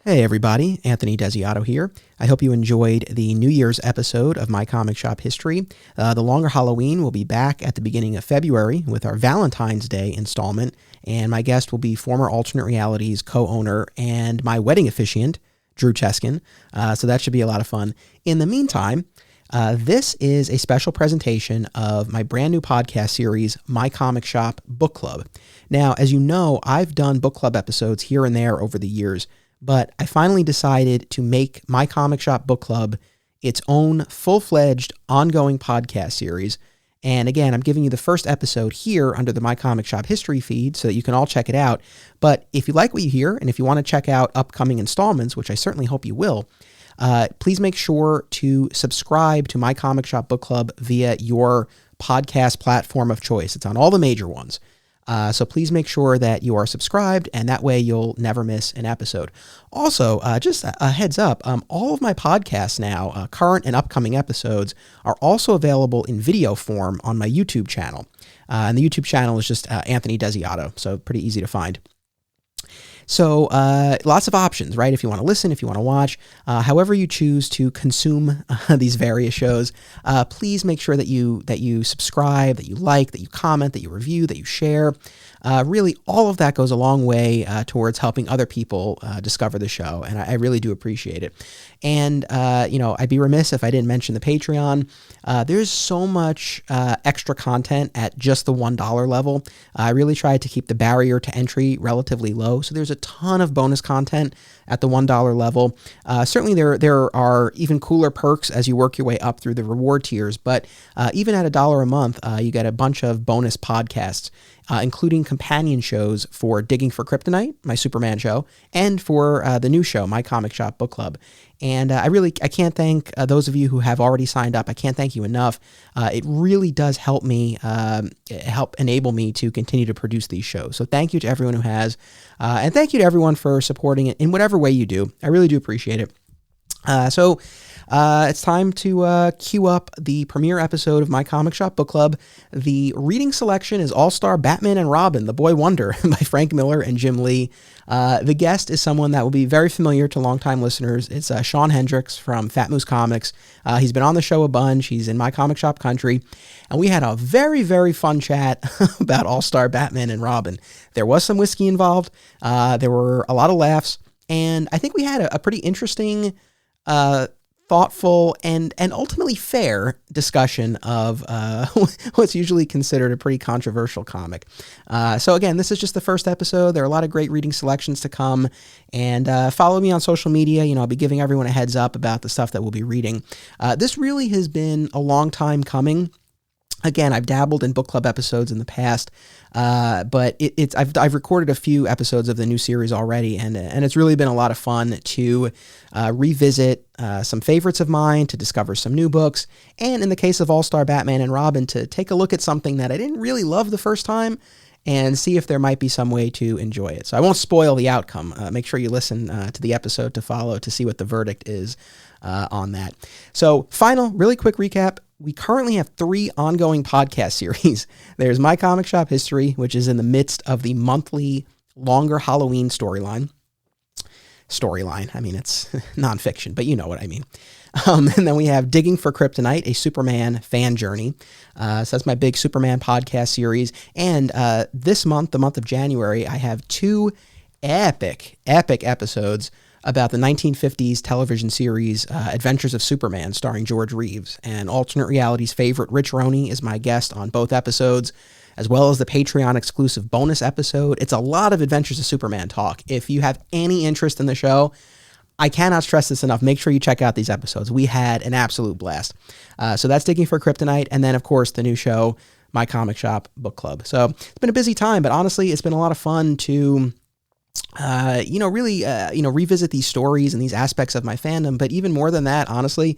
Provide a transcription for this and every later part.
Hey everybody, Anthony Desiato here. I hope you enjoyed the New Year's episode of My Comic Shop History. The longer Halloween will be back at the beginning of February with our Valentine's Day installment, and my guest will be former Alternate Realities co-owner and my wedding officiant, Drew Cheskin. So that should be a lot of fun. In the meantime, this is a special presentation of my brand new podcast series, My Comic Shop Book Club. Now, as you know, I've done book club episodes here and there over the years, but I finally decided to make My Comic Shop Book Club its own full-fledged ongoing podcast series. And again, I'm giving you the first episode here under the My Comic Shop History feed so that you can all check it out. But if you like what you hear and if you want to check out upcoming installments, which I certainly hope you will, please make sure to subscribe to My Comic Shop Book Club via your podcast platform of choice. It's on all the major ones. So please make sure that you are subscribed, and that way you'll never miss an episode. Also, just a heads up, all of my podcasts now, current and upcoming episodes, are also available in video form on my YouTube channel. And the YouTube channel is just Anthony Desiato, so pretty easy to find. So lots of options, right? If you want to listen, if you want to watch, however you choose to consume these various shows, please make sure that you subscribe, that you like, that you comment, that you review, that you share. Really, all of that goes a long way towards helping other people discover the show, and I really do appreciate it. And, I'd be remiss if I didn't mention the Patreon. There's so much extra content at just the $1 level. I really tried to keep the barrier to entry relatively low, so there's a ton of bonus content at the $1 level. Certainly there are even cooler perks as you work your way up through the reward tiers, but even at $1 a month, you get a bunch of bonus podcasts, including companion shows for Digging for Kryptonite, my Superman show, and for the new show, My Comic Shop Book Club. And I can't thank those of you who have already signed up. I can't thank you enough. It really does help me, help enable me to continue to produce these shows. So thank you to everyone who has, and thank you to everyone for supporting it in whatever way you do. I really do appreciate it. So it's time to queue up the premiere episode of My Comic Shop Book Club. The reading selection is All-Star Batman and Robin, The Boy Wonder by Frank Miller and Jim Lee. The guest is someone that will be very familiar to longtime listeners. It's Shawn Hendricks from Fat Moose Comics. He's been on the show a bunch. He's in My Comic Shop Country. And we had a very, very fun chat about All-Star Batman and Robin. There was some whiskey involved. There were a lot of laughs. And I think we had a pretty interesting, thoughtful, and ultimately fair discussion of what's usually considered a pretty controversial comic. So again, this is just the first episode. There are a lot of great reading selections to come, and follow me on social media. I'll be giving everyone a heads up about the stuff that we'll be reading. This really has been a long time coming. Again, I've dabbled in book club episodes in the past, but I've recorded a few episodes of the new series already, and it's really been a lot of fun to revisit some favorites of mine, to discover some new books, and in the case of All-Star Batman and Robin, to take a look at something that I didn't really love the first time and see if there might be some way to enjoy it. So I won't spoil the outcome. Make sure you listen to the episode to follow to see what the verdict is on that. So really quick recap. We currently have 3 ongoing podcast series. There's My Comic Shop History, which is in the midst of the monthly longer Halloween storyline. I mean, it's nonfiction, but you know what I mean. And then we have Digging for Kryptonite, a Superman fan journey. So that's my big Superman podcast series. And this month, the month of January, I have 2 epic episodes about the 1950s television series Adventures of Superman, starring George Reeves. And Alternate Realities favorite Rich Roney is my guest on both episodes, as well as the Patreon exclusive bonus episode. It's a lot of Adventures of Superman talk. If you have any interest in the show, I cannot stress this enough. Make sure you check out these episodes. We had an absolute blast. So that's Digging for Kryptonite. And then, of course, the new show, My Comic Shop Book Club. So it's been a busy time, but honestly, it's been a lot of fun to revisit these stories and these aspects of my fandom. But even more than that, honestly,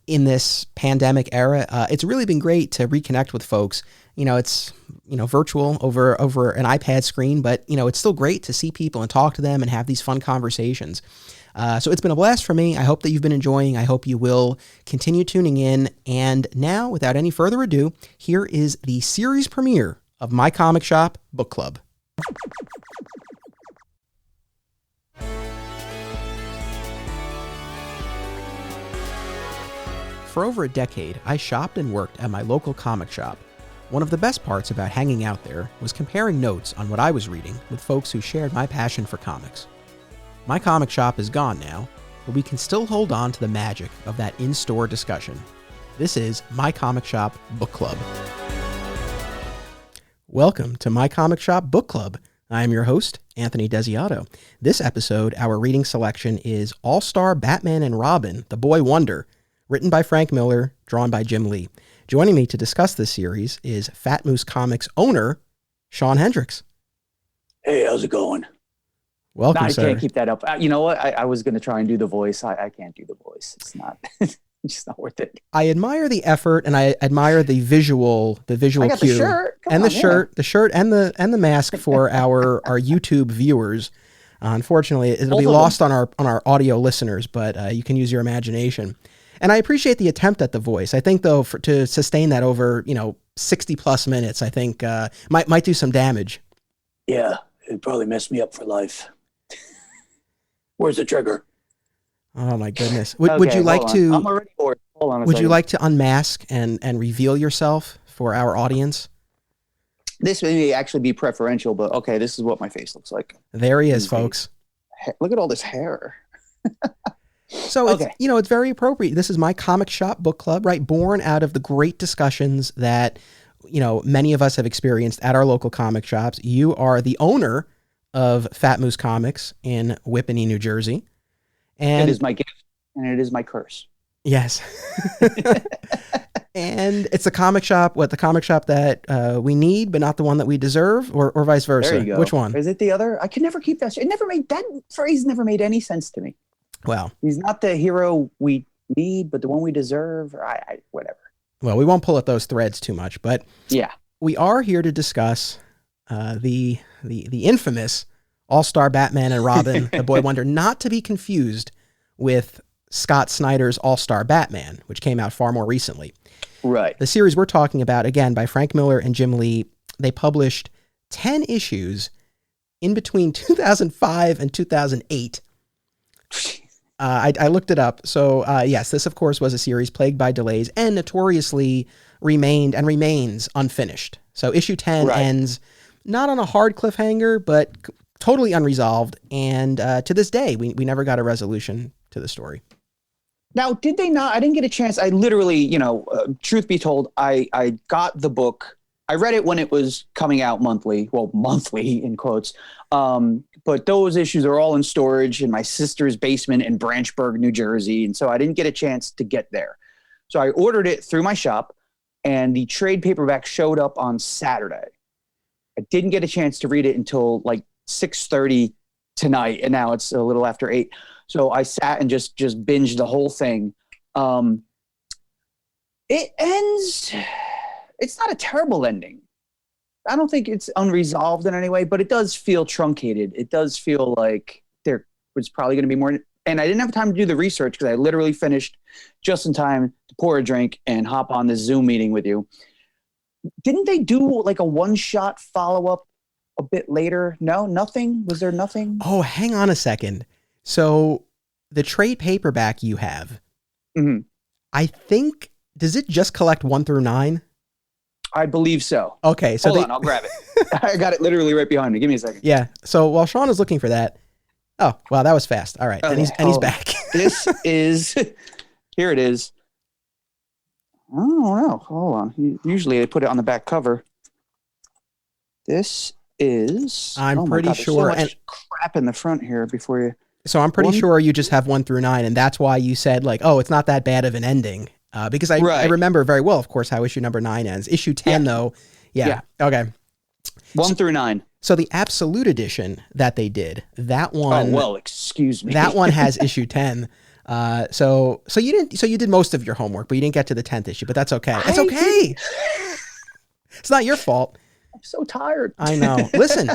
in this pandemic era, it's really been great to reconnect with folks. It's, virtual over an iPad screen, but, it's still great to see people and talk to them and have these fun conversations. So it's been a blast for me. I hope that you've been enjoying. I hope you will continue tuning in. And now, without any further ado, here is the series premiere of My Comic Shop Book Club. For over a decade, I shopped and worked at my local comic shop. One of the best parts about hanging out there was comparing notes on what I was reading with folks who shared my passion for comics. My comic shop is gone now, but we can still hold on to the magic of that in-store discussion. This is My Comic Shop Book Club. Welcome to My Comic Shop Book Club. I am your host, Anthony Desiato. This episode, our reading selection is All-Star Batman and Robin, The Boy Wonder, written by Frank Miller, drawn by Jim Lee. Joining me to discuss this series is Fat Moose Comics owner, Shawn Hendricks. Hey, how's it going? Welcome, I sir. can't keep that up. You know what? I was going to try and do the voice. I can't do the voice. It's not. It's just not worth it. I admire the effort and I admire the visual I got cue the shirt. Come and on, the shirt and the mask for our YouTube viewers. Unfortunately, it'll be lost on our audio listeners, but you can use your imagination. And I appreciate the attempt at the voice. I think, though, to sustain that over 60 plus minutes, I think might do some damage. Yeah, it'd probably mess me up for life. Where's the trigger? Oh my goodness! Would you like to? I'm already bored. Hold on. Would you like to unmask and reveal yourself for our audience? This may actually be preferential, but okay, this is what my face looks like. There he is, folks. Look at all this hair. So it's very appropriate. This is My Comic Shop Book Club, right? Born out of the great discussions that many of us have experienced at our local comic shops. You are the owner of Fat Moose Comics in Whippany, New Jersey, and it is my gift and it is my curse. Yes. And it's the comic shop that we need, but not the one that we deserve, or vice versa. There you go. Which one? Is it the other? I can never keep that. That phrase never made any sense to me. Well, he's not the hero we need, but the one we deserve. Whatever. Well, we won't pull at those threads too much, but yeah, we are here to discuss the infamous All-Star Batman and Robin, The Boy Wonder, not to be confused with Scott Snyder's All-Star Batman, which came out far more recently. Right. The series we're talking about, again, by Frank Miller and Jim Lee, they published 10 issues in between 2005 and 2008. I looked it up. So, yes, this, of course, was a series plagued by delays and notoriously remained and remains unfinished. So issue 10 ends not on a hard cliffhanger, but totally unresolved. And to this day, we never got a resolution to the story. Now, did they not? I didn't get a chance. I literally, truth be told, I got the book. I read it when it was coming out monthly in quotes. But those issues are all in storage in my sister's basement in Branchburg, New Jersey. And so I didn't get a chance to get there. So I ordered it through my shop and the trade paperback showed up on Saturday. I didn't get a chance to read it until like 6:30 tonight. And now it's a little after 8. So I sat and just binged the whole thing. It ends. It's not a terrible ending. I don't think it's unresolved in any way, but it does feel truncated. It does feel like there was probably going to be more. And I didn't have time to do the research because I literally finished just in time to pour a drink and hop on this Zoom meeting with you. Didn't they do like a one-shot follow-up a bit later? No, nothing? Was there nothing? Oh, hang on a second. So the trade paperback you have, I think, does it just collect 1 through 9? I believe so. Okay. So Hold on, I'll grab it. I got it literally right behind me. Give me a second. Yeah. So while Shawn is looking for that, oh, wow, that was fast. All right. Okay. And he's back. This is, here it is. I don't know. Hold on. Usually they put it on the back cover. This is, I'm pretty sure. There's so much crap in the front here before you. So I'm pretty sure you just have 1 through 9, and that's why you said like, oh, it's not that bad of an ending. Because I remember very well, of course, how issue number 9 ends. Issue 10, though, yeah. Okay. 1 through 9. So the Absolute Edition that they did, that one. Oh well, excuse me. That one has issue 10. So you did most of your homework, but you didn't get to the 10th issue. But that's okay. It's okay. It's not your fault. I'm so tired. I know. Listen,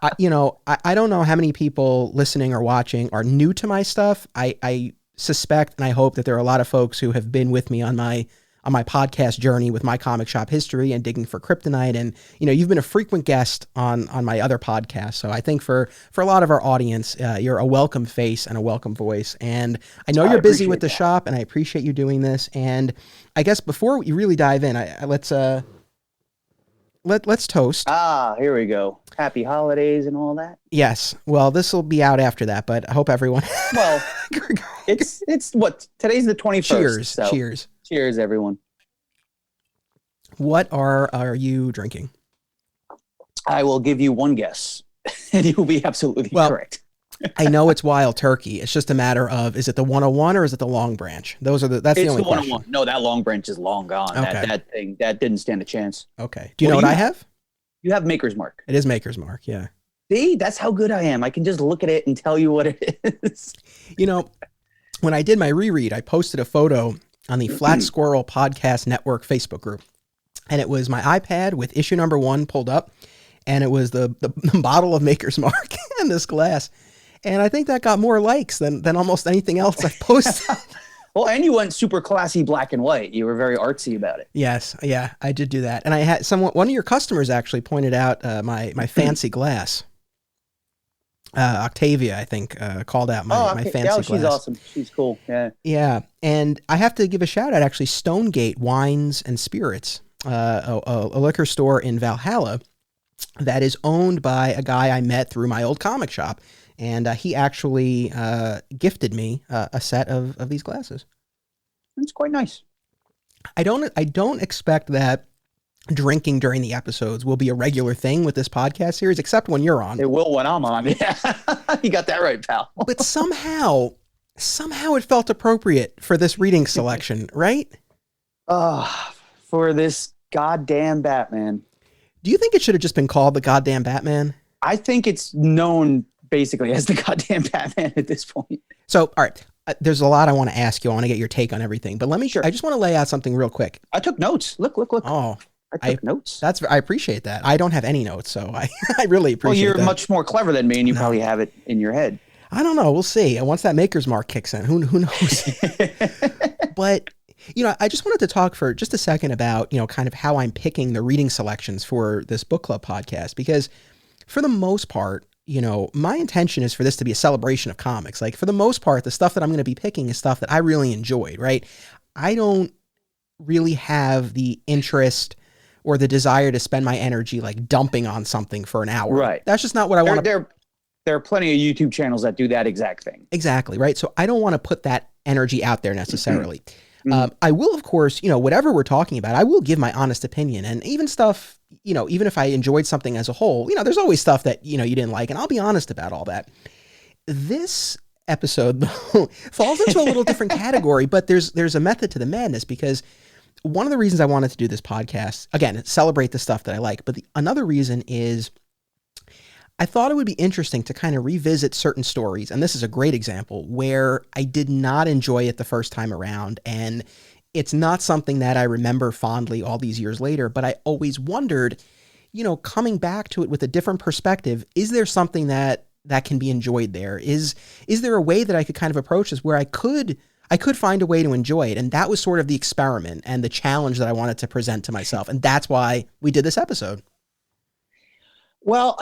I don't know how many people listening or watching are new to my stuff. I suspect and I hope that there are a lot of folks who have been with me on my on my podcast journey with My Comic Shop History and Digging for Kryptonite. And, you've been a frequent guest on my other podcast. So I think for a lot of our audience, you're a welcome face and a welcome voice. And I know you're busy with the shop, and I appreciate you doing this. And I guess before we really dive in, let's toast. Here we go. Happy holidays and all that. Yes. Well, this will be out after that, but I hope everyone. Well, it's what today's the 21st. Cheers. So. Cheers, everyone. What are you drinking? I will give you one guess, and you will be absolutely correct. I know it's Wild Turkey. It's just a matter of, is it the 101 or is it the Long Branch? That's the only question. No, that Long Branch is long gone. Okay. That didn't stand a chance. Okay. Do you know what I have? You have Maker's Mark. It is Maker's Mark, yeah. See, that's how good I am. I can just look at it and tell you what it is. When I did my reread, I posted a photo on the Flat Squirrel Podcast Network Facebook group. And it was my iPad with issue number 1 pulled up. And it was the bottle of Maker's Mark and this glass. And I think that got more likes than almost anything else I've posted. Well, and you went super classy black and white. You were very artsy about it. Yes. Yeah, I did do that. And I had one of your customers actually pointed out my fancy glass. Octavia, I think, called out my fancy glass. She's awesome. She's cool. Yeah. Yeah. And I have to give a shout out, actually, Stonegate Wines and Spirits, a liquor store in Valhalla that is owned by a guy I met through my old comic shop. And he actually gifted me a set of these glasses. It's quite nice. I don't expect that drinking during the episodes will be a regular thing with this podcast series, except when you're on. It will when I'm on. Yeah, you got that right, pal. But somehow it felt appropriate for this reading selection, right? For this goddamn Batman. Do you think it should have just been called the goddamn Batman? I think it's known basically as the goddamn Batman at this point. So, all right. There's a lot I want to ask you. I want to get your take on everything. But I just want to lay out something real quick. I took notes. Look. Oh, I took notes. I appreciate that. I don't have any notes, so I really appreciate that. Well, you're much more clever than me, and you probably have it in your head. I don't know. We'll see. And once that Maker's Mark kicks in, who knows? But, I just wanted to talk for just a second about, kind of how I'm picking the reading selections for this book club podcast, because for the most part, my intention is for this to be a celebration of comics. Like, for the most part, the stuff that I'm going to be picking is stuff that I really enjoyed, right? I don't really have the interest or the desire to spend my energy like dumping on something for an hour. Right. That's just not what I want to. There are plenty of YouTube channels that do that exact thing. Exactly. Right. So I don't want to put that energy out there necessarily. I will, of course, whatever we're talking about, I will give my honest opinion, and even stuff, even if I enjoyed something as a whole, there's always stuff that, you didn't like, and I'll be honest about all that. This episode though, falls into a little different category, but there's a method to the madness, because one of the reasons I wanted to do this podcast, again, celebrate the stuff that I like, but another reason is I thought it would be interesting to kind of revisit certain stories, and this is a great example, where I did not enjoy it the first time around, and it's not something that I remember fondly all these years later, but I always wondered, coming back to it with a different perspective, is there something that can be enjoyed there? Is there a way that I could kind of approach this where I could find a way to enjoy it? And that was sort of the experiment and the challenge that I wanted to present to myself, and that's why we did this episode. Well,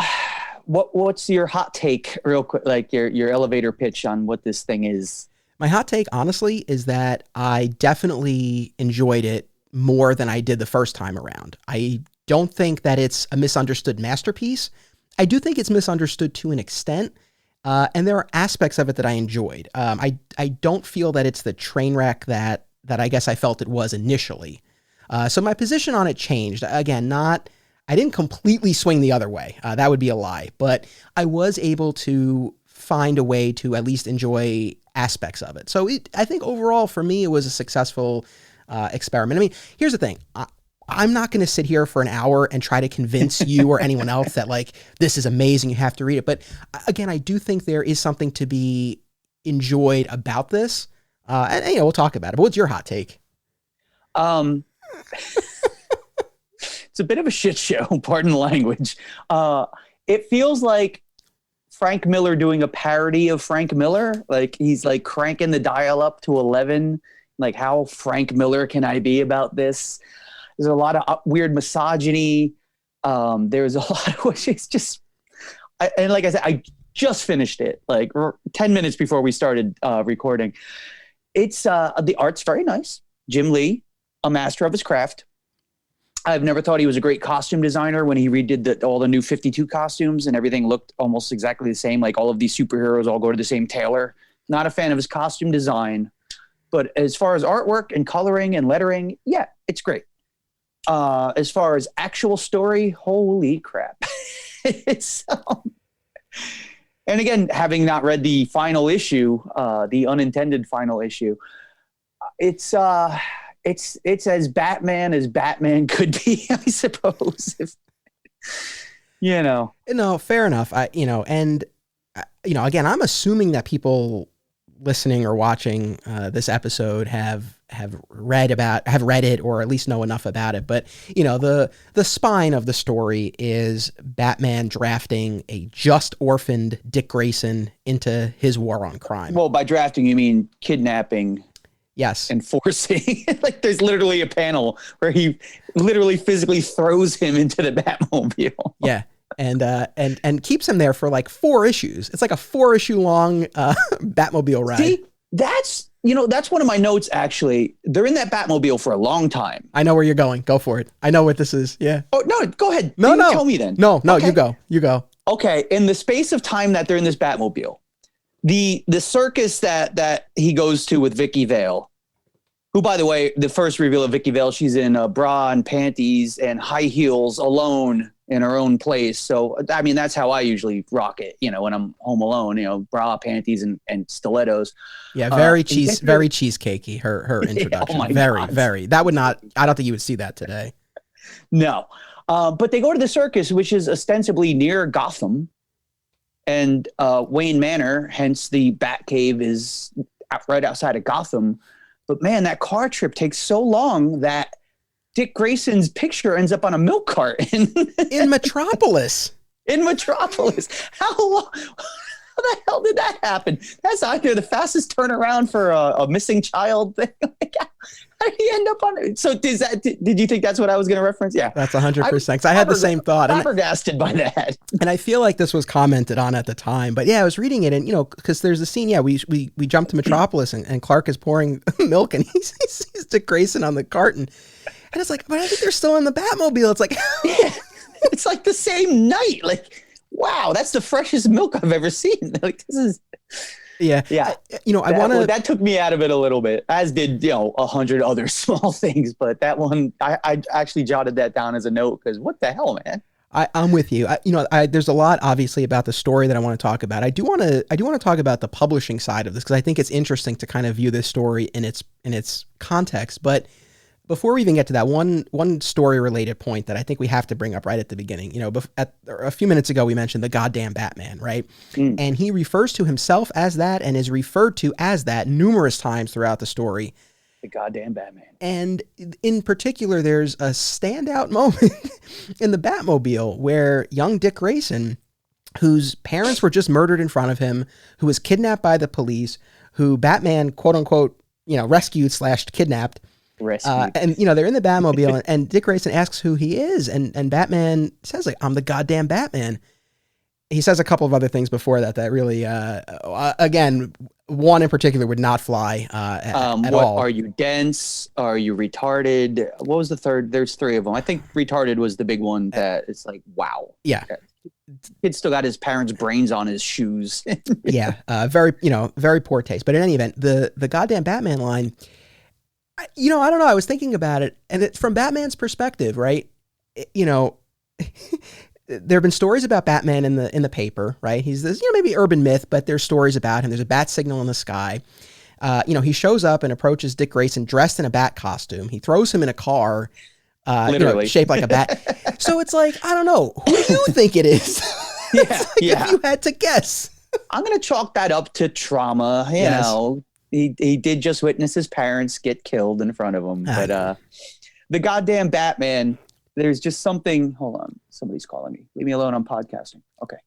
what's your hot take real quick, like your elevator pitch on what this thing is? My hot take, honestly, is that I definitely enjoyed it more than I did the first time around. I don't think that it's a misunderstood masterpiece. I do think it's misunderstood to an extent, and there are aspects of it that I enjoyed. I don't feel that it's the train wreck that I guess I felt it was initially. So my position on it changed. Again, I didn't completely swing the other way. That would be a lie. But I was able to find a way to at least enjoy aspects of it. So I think overall for me, it was a successful experiment. I mean, here's the thing. I'm not going to sit here for an hour and try to convince you or anyone else that like, this is amazing, you have to read it. But again, I do think there is something to be enjoyed about this. And we'll talk about it. But what's your hot take? It's a bit of a shit show, pardon the language. It feels like Frank Miller doing a parody of Frank Miller. Like he's like cranking the dial up to 11 Like, how Frank Miller can I be about this? There's a lot of weird misogyny. There's a lot of which is just, and like I said, I just finished it like 10 minutes before we started recording. It's the art's very nice. Jim Lee, a master of his craft. I've never thought he was a great costume designer when he redid all the new 52 costumes and everything looked almost exactly the same. Like all of these superheroes all go to the same tailor. Not a fan of his costume design, but as far as artwork and coloring and lettering, yeah, it's great. As far as actual story, holy crap. It's and again, having not read the final issue, the unintended final issue, it's as Batman could be, I suppose. If, No, fair enough. Again, I'm assuming that people listening or watching this episode have read it or at least know enough about it. But the spine of the story is Batman drafting a just orphaned Dick Grayson into his war on crime. Well, by drafting you mean kidnapping. Yes. And forcing. Like there's literally a panel where he literally physically throws him into the Batmobile. Yeah. And keeps him there for like 4 issues. It's like a 4-issue long Batmobile ride. See, that's one of my notes, actually. They're in that Batmobile for a long time. I know where you're going. Go for it. I know what this is. Yeah. Oh, no, go ahead. No. Tell me then. No, okay. You go. Okay. In the space of time that they're in this Batmobile, the circus that he goes to with Vicky Vale, who, by the way, the first reveal of Vicky Vale, she's in a bra and panties and high heels alone in her own place. So, I mean, that's how I usually rock it, when I'm home alone, bra, panties, and stilettos. Yeah, very cheesecakey, her introduction. Oh very, God. very. That would not, I don't think you would see that today. No. But they go to the circus, which is ostensibly near Gotham. And Wayne Manor, hence the Batcave, is right outside of Gotham. But man, that car trip takes so long that Dick Grayson's picture ends up on a milk carton in Metropolis. How long? How the hell did that happen? That's either the fastest turnaround for a missing child thing. How did he end up on it? So did you think that's what I was going to reference? Yeah, that's 100%. Because I had the same thought. Flabbergasted by that. And I feel like this was commented on at the time. But yeah, I was reading it, and because there's a scene. Yeah, we jump to Metropolis, and Clark is pouring milk, and he sees Dick Grayson on the carton, and it's like, but I think they're still in the Batmobile. It's like, yeah, it's like the same night. Like, wow, that's the freshest milk I've ever seen. Like, this is. Yeah. That took me out of it a little bit, as did 100 other small things. But that one, I actually jotted that down as a note because what the hell, man. I'm with you. There's a lot obviously about the story that I want to talk about. I do want to talk about the publishing side of this because I think it's interesting to kind of view this story in its context. But before we even get to that, one story related point that I think we have to bring up right at the beginning, a few minutes ago, we mentioned the goddamn Batman, right? And he refers to himself as that and is referred to as that numerous times throughout the story. The goddamn Batman. And in particular, there's a standout moment in the Batmobile where young Dick Grayson, whose parents were just murdered in front of him, who was kidnapped by the police, who Batman, quote unquote, rescued / kidnapped, and they're in the Batmobile, and Dick Grayson asks who he is, and Batman says, like, I'm the goddamn Batman. He says a couple of other things before that really, again, one in particular would not fly at all. Are you dense? Are you retarded? What was the third? There's 3 of them. I think retarded was the big one that it's like, wow. Yeah. Kid still got his parents' brains on his shoes. Yeah. Very poor taste. But in any event, the goddamn Batman line, I don't know. I was thinking about it, and it's from Batman's perspective, right? There have been stories about Batman in the paper, right? He's this, maybe urban myth, but there's stories about him. There's a bat signal in the sky. He shows up and approaches Dick Grayson dressed in a bat costume. He throws him in a car, literally shaped like a bat. So it's like, I don't know. Who do you think it is? If you had to guess. I'm going to chalk that up to trauma. You know, he did just witness his parents get killed in front of him. But the goddamn Batman, there's just something. Hold on. Somebody's calling me. Leave me alone. I'm podcasting. Okay.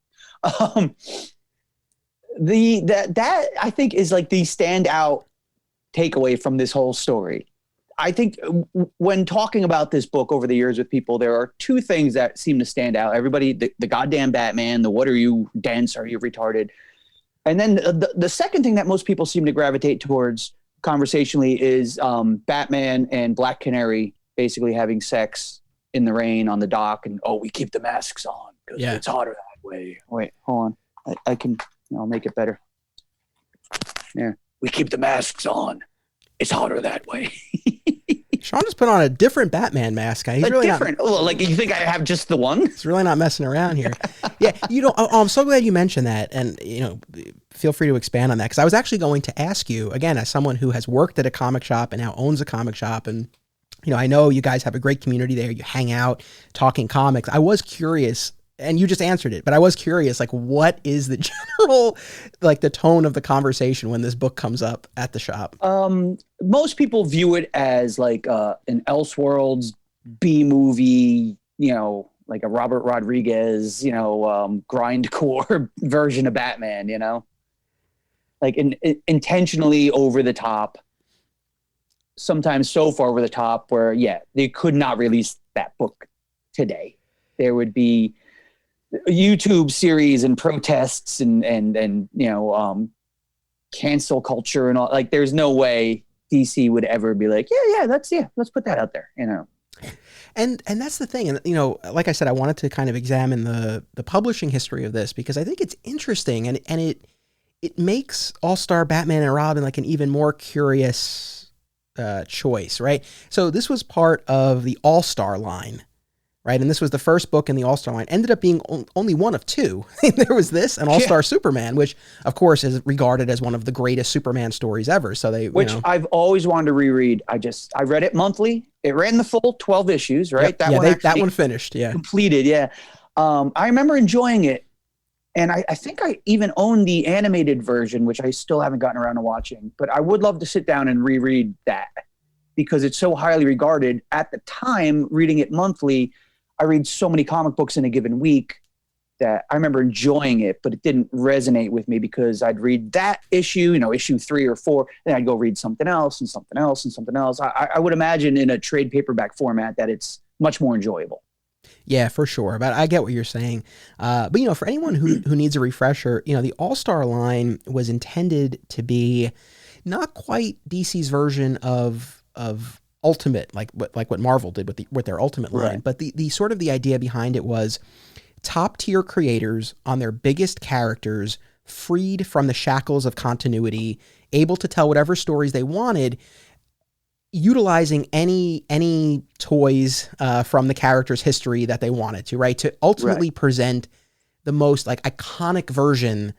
That I think is like the standout takeaway from this whole story. I think when talking about this book over the years with people, there are two things that seem to stand out. Everybody, the goddamn Batman, the what are you, dense? Are you retarded? And then the second thing that most people seem to gravitate towards conversationally is Batman and Black Canary basically having sex in the rain on the dock. And, we keep the masks on because it's hotter that way. Wait, hold on. I can, I'll make it better. Yeah. We keep the masks on. It's hotter that way. Shawn just put on a different Batman mask. He's really different. Like, you think I have just the one? He's really not messing around here. Yeah, I'm so glad you mentioned that, and feel free to expand on that, because I was actually going to ask you again, as someone who has worked at a comic shop and now owns a comic shop, and I know you guys have a great community there. You hang out talking comics. I was curious. And you just answered it, but I was curious, like, what is the general, like, the tone of the conversation when this book comes up at the shop? Most people view it as like an Elseworlds B movie, like a Robert Rodriguez, grindcore version of Batman, like intentionally over the top, sometimes so far over the top where, they could not release that book today. There would be YouTube series and protests and cancel culture and all. Like, there's no way DC would ever be like, let's put that out there, And that's the thing. And, like I said, I wanted to kind of examine the publishing history of this, because I think it's interesting, and it makes All-Star Batman and Robin like an even more curious choice, right? So this was part of the All-Star line. Right. And this was the first book in the All-Star line. Ended up being only one of two. There was this and All-Star Superman, which, of course, is regarded as one of the greatest Superman stories ever. So I've always wanted to reread. I read it monthly. It ran the full 12 issues, right? Yep. That one finished. Yeah. Completed. Yeah. I remember enjoying it. And I think I even own the animated version, which I still haven't gotten around to watching. But I would love to sit down and reread that, because it's so highly regarded. At the time, reading it monthly, I read so many comic books in a given week that I remember enjoying it, but it didn't resonate with me, because I'd read that issue, issue 3 or 4, then I'd go read something else and something else and something else. I would imagine in a trade paperback format that it's much more enjoyable. Yeah, for sure. But I get what you're saying. But, for anyone who needs a refresher, the All-Star line was intended to be not quite DC's version of Ultimate, like what Marvel did with their Ultimate line. Right. But the sort of the idea behind it was top tier creators on their biggest characters, freed from the shackles of continuity, able to tell whatever stories they wanted, utilizing any toys from the character's history that they wanted to, right? To ultimately present the most like iconic version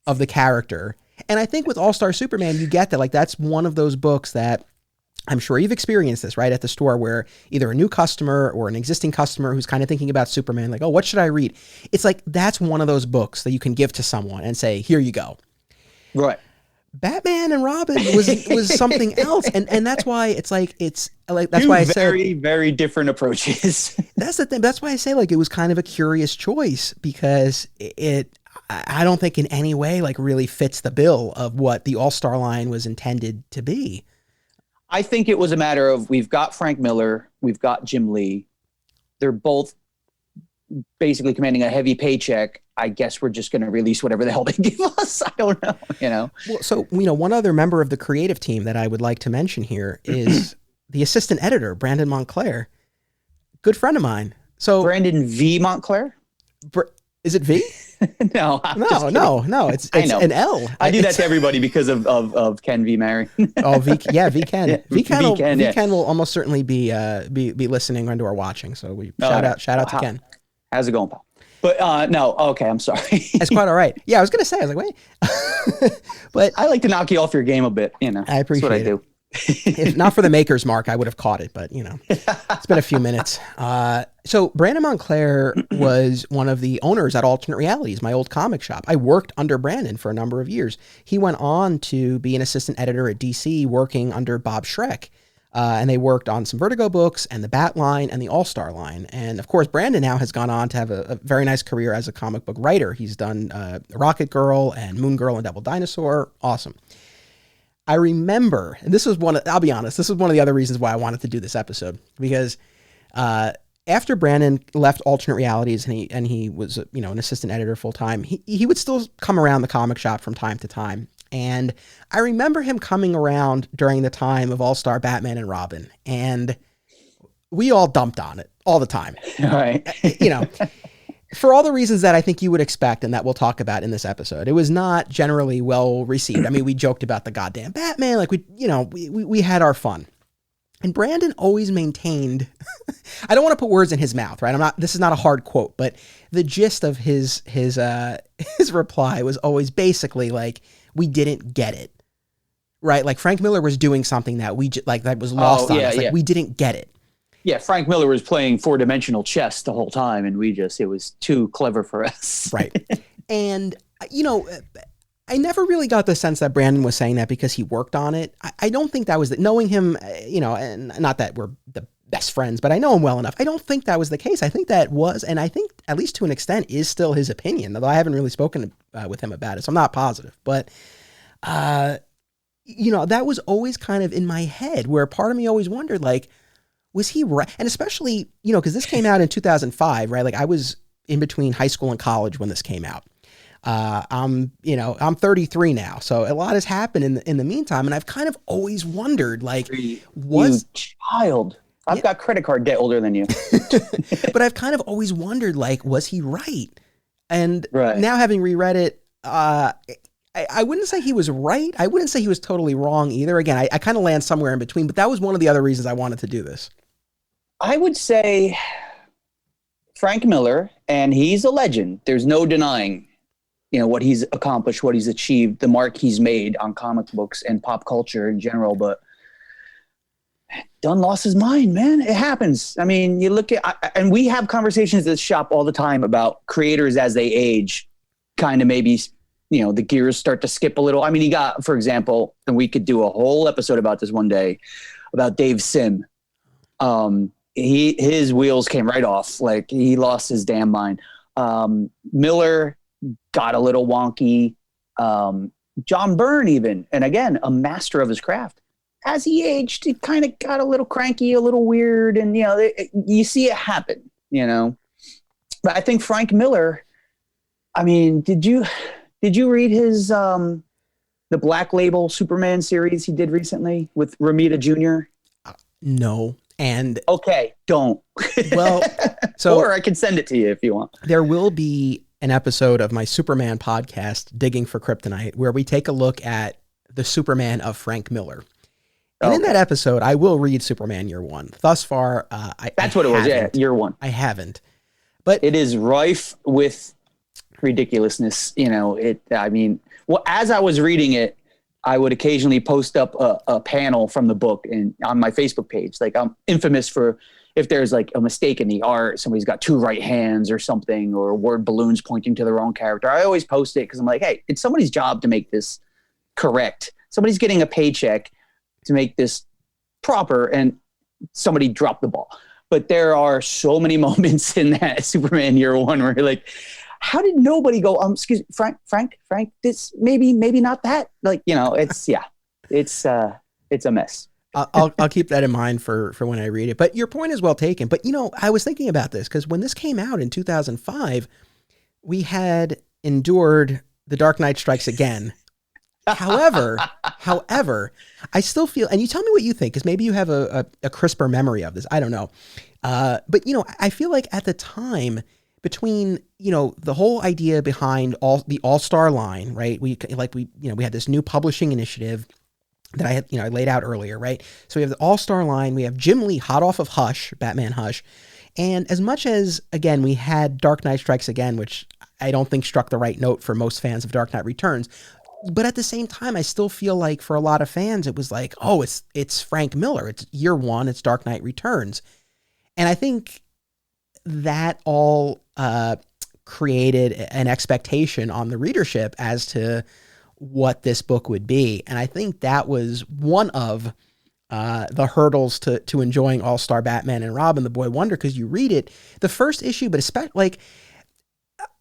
of the character. And I think with All-Star Superman, you get that. Like, that's one of those books that I'm sure you've experienced this, right, at the store, where either a new customer or an existing customer who's kind of thinking about Superman, like, oh, what should I read? It's like, that's one of those books that you can give to someone and say, here you go. Right. Batman and Robin was something else. And that's why that's why I said very, very different approaches. That's the thing. That's why I say, like, it was kind of a curious choice, because I don't think in any way like really fits the bill of what the All-Star line was intended to be. I think it was a matter of, we've got Frank Miller, we've got Jim Lee. They're both basically commanding a heavy paycheck. I guess we're just going to release whatever the hell they give us. I don't know, Well, so, one other member of the creative team that I would like to mention here is the assistant editor, Brandon Montclair. Good friend of mine. So Brandon V. Montclair? Is it V? No. No. It's an L. I do that to everybody because of Ken V. Mary. Oh, V Ken. Yeah, V Ken will almost certainly be listening and or watching. So shout out to Ken. How's it going, pal? But no, okay, I'm sorry. That's quite all right. Yeah, I was gonna say, I was like, wait. But I like to knock you off your game a bit. I appreciate that's what I do. If not for the maker's mark, I would have caught it, but it's been a few minutes. So Brandon Montclair was one of the owners at Alternate Realities, my old comic shop. I worked under Brandon for a number of years. He went on to be an assistant editor at DC, working under Bob Schreck. And they worked on some Vertigo books and the Bat line and the All-Star line. And of course, Brandon now has gone on to have a very nice career as a comic book writer. He's done Rocket Girl and Moon Girl and Devil Dinosaur. Awesome. I remember, and I'll be honest, this was one of the other reasons why I wanted to do this episode, because after Brandon left Alternate Realities and he was, an assistant editor full time, he would still come around the comic shop from time to time. And I remember him coming around during the time of All-Star Batman and Robin, and we all dumped on it all the time. All right. For all the reasons that I think you would expect and that we'll talk about in this episode. It was not generally well received. I mean, we joked about the goddamn Batman, like we had our fun. And Brandon always maintained, I don't want to put words in his mouth, right? This is not a hard quote, but the gist of his reply was always basically like, we didn't get it, right? Like Frank Miller was doing something that that was lost on us. Like we didn't get it. Yeah, Frank Miller was playing 4-dimensional chess the whole time, and it was too clever for us. Right. And, I never really got the sense that Brandon was saying that because he worked on it. I don't think that was knowing him, and not that we're the best friends, but I know him well enough. I don't think that was the case. I think that was, and I think at least to an extent is still his opinion, although I haven't really spoken with him about it, so I'm not positive. But, that was always kind of in my head, where part of me always wondered, like, was he right? And especially, because this came out in 2005, right? Like I was in between high school and college when this came out. I'm 33 now, so a lot has happened in the meantime, and I've kind of always wondered, like, you child? I've got credit card debt older than you. But I've kind of always wondered, like, was he right? And right. Now having reread it, I wouldn't say he was right. I wouldn't say he was totally wrong either. Again, I kind of land somewhere in between, but that was one of the other reasons I wanted to do this. I would say Frank Miller, and he's a legend. There's no denying, what he's accomplished, what he's achieved, the mark he's made on comic books and pop culture in general. But Dunn lost his mind, man. It happens. I mean, you look at, and we have conversations at the shop all the time about creators as they age, kind of maybe, the gears start to skip a little. I mean, he got, for example, and we could do a whole episode about this one day, about Dave Sim. His wheels came right off. Like he lost his damn mind. Miller got a little wonky. John Byrne even, and again, a master of his craft. As he aged, he kind of got a little cranky, a little weird, and you see it happen. But I think Frank Miller. I mean, did you read his the Black Label Superman series he did recently with Romita Jr.? No. And okay, don't. Well, so or I can send it to you if you want. There will be an episode of my Superman podcast, Digging for Kryptonite, where we take a look at the Superman of Frank Miller. And in that episode, I will read Superman Year One. Thus far, that's what it was. Yeah, Year One. I haven't, but it is rife with ridiculousness. I mean, well, as I was reading it, I would occasionally post up a panel from the book and on my Facebook page. Like I'm infamous for if there's like a mistake in the art, somebody's got two right hands or something, or word balloons pointing to the wrong character. I always post it because I'm like, hey, it's somebody's job to make this correct. Somebody's getting a paycheck to make this proper, and somebody dropped the ball. But there are so many moments in that Superman Year One where you're like, how did nobody go, excuse me, Frank, this maybe not that, like, it's a mess. I'll keep that in mind for when I read it, but your point is well taken. But, I was thinking about this because when this came out in 2005, we had endured The Dark Knight Strikes Again. However, I still feel, and you tell me what you think, because maybe you have a crisper memory of this. I don't know. But, I feel like at the time, between, the whole idea behind the All-Star line, right? We had this new publishing initiative that I laid out earlier, right? So we have the All-Star line, we have Jim Lee hot off of Hush, Batman Hush. And as much as, again, we had Dark Knight Strikes Again, which I don't think struck the right note for most fans of Dark Knight Returns, but at the same time, I still feel like for a lot of fans, it was like, oh, it's Frank Miller. It's Year One. It's Dark Knight Returns. And I think that all created an expectation on the readership as to what this book would be. And I think that was one of the hurdles to enjoying All-Star Batman and Robin, the Boy Wonder, because you read it, the first issue, but especially, like,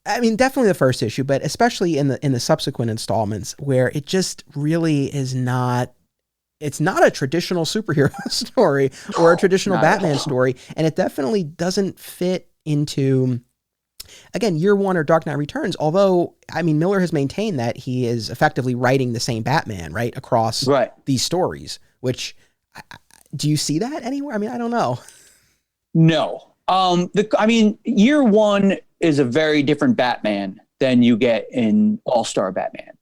I mean, definitely the first issue, but especially in the subsequent installments where it just really is not. It's not a traditional superhero story or a traditional Batman story, and it definitely doesn't fit into, again, year one or Dark Knight Returns. Although, I mean, Miller has maintained that he is effectively writing the same Batman right across these stories. Which, do you see that anywhere? I mean, I don't know. No. I mean, year one is a very different Batman than you get in All-Star Batman.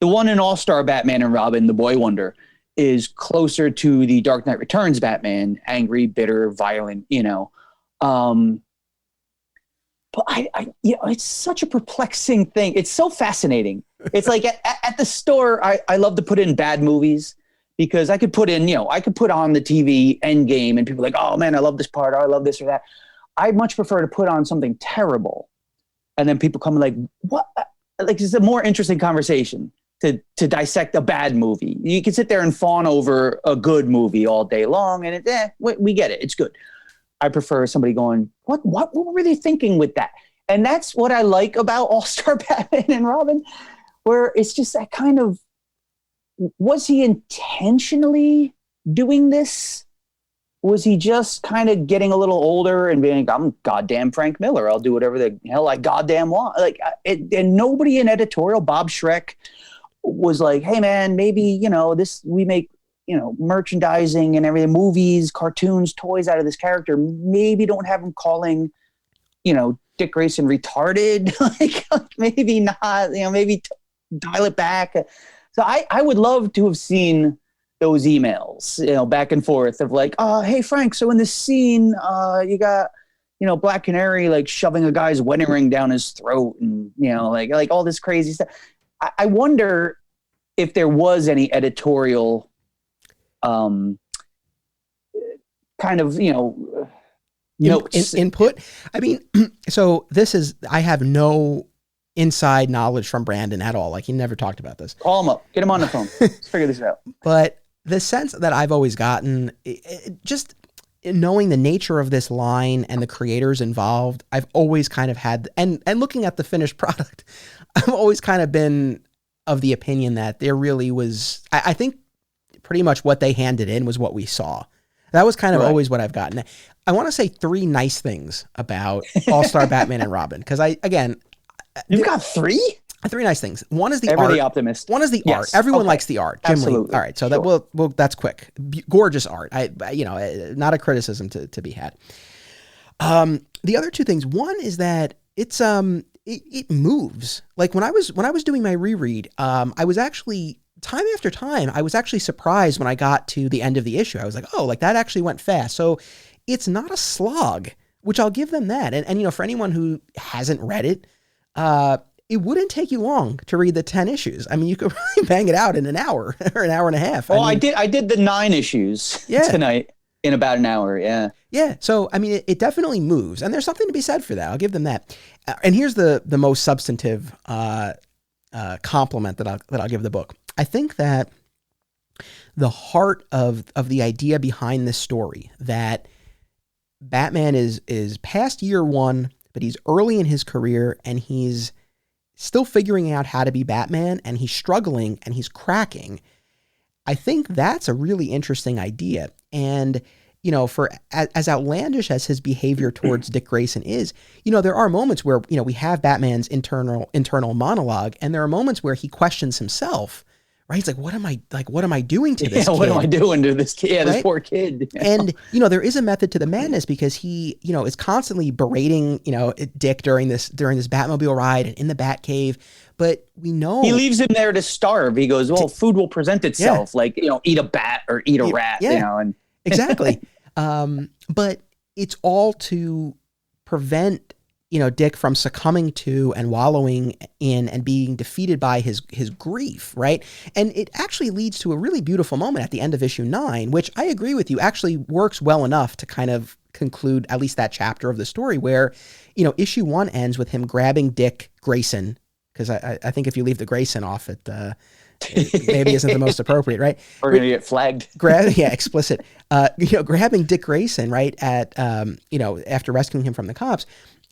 The one in All-Star Batman and Robin, the Boy Wonder, is closer to the Dark Knight Returns Batman, angry, bitter, violent, you know. But it's such a perplexing thing. It's so fascinating. It's like at the store, I love to put in bad movies because I could put on the TV Endgame and people are like, oh man, I love this part. Or I love this or that. I much prefer to put on something terrible. And then people come like, what? Like, it's a more interesting conversation to dissect a bad movie. You can sit there and fawn over a good movie all day long and we get it. It's good. I prefer somebody going, what were they thinking with that? And that's what I like about All-Star Batman and Robin, where it's just that kind of, was he intentionally doing this? Was he just kind of getting a little older and being like, I'm goddamn Frank Miller. I'll do whatever the hell I goddamn want. Like, and nobody in editorial, Bob Schreck, was like, hey man, maybe, we make, merchandising and everything, movies, cartoons, toys out of this character. Maybe don't have him calling, Dick Grayson retarded. like maybe not, maybe dial it back. So I would love to have seen those emails, back and forth of like, hey Frank, so in this scene, you got, Black Canary like shoving a guy's wedding ring down his throat and, like all this crazy stuff. I wonder if there was any editorial kind of, notes. Input. I mean, so I have no inside knowledge from Brandon at all. Like, he never talked about this. Call him up. Get him on the phone. Let's figure this out. But the sense that I've always gotten, just knowing the nature of this line and the creators involved, I've always kind of had, and looking at the finished product, I've always kind of been of the opinion that there really was, I think pretty much what they handed in was what we saw. That was kind of always what I've gotten. I want to say three nice things about All-Star Batman and Robin. Because you've got three? Three nice things. One is the art. The optimist. One is the art. Everyone likes the art. Absolutely. All right. So that that's quick. Gorgeous art. Not a criticism to be had. The other two things. One is that it's it moves. Like when I was doing my reread, I was actually, time after time, I was actually surprised when I got to the end of the issue. I was like, oh, like that actually went fast. So it's not a slog, which I'll give them that. And for anyone who hasn't read it, it wouldn't take you long to read the 10 issues. I mean, you could really bang it out in an hour or an hour and a half. I did the 9 issues tonight in about an hour. Yeah. Yeah. So, I mean, it definitely moves, and there's something to be said for that. I'll give them that. And here's the most substantive compliment that I'll give the book. I think that the heart of the idea behind this story, that Batman is past year one, but he's early in his career and he's still figuring out how to be Batman, and he's struggling and he's cracking. I think that's a really interesting idea. And, for as outlandish as his behavior towards Dick Grayson is, there are moments where, we have Batman's internal monologue, and there are moments where he questions himself. Right? He's like, what am I doing to this kid? What am I doing to this kid? Yeah, this poor kid. And, there is a method to the madness, because he, is constantly berating, Dick during this Batmobile ride and in the Batcave. But we know he leaves him there to starve. He goes, well, food will present itself. Yeah. Like, eat a bat or eat a rat, and exactly. But it's all to prevent, Dick from succumbing to and wallowing in and being defeated by his grief, right? And it actually leads to a really beautiful moment at the end of issue 9, which I agree with you actually works well enough to kind of conclude at least that chapter of the story, where, issue 1 ends with him grabbing Dick Grayson, because I think if you leave the Grayson off, it maybe isn't the most appropriate, right? We're going to get flagged. Explicit. Grabbing Dick Grayson, right, at, after rescuing him from the cops.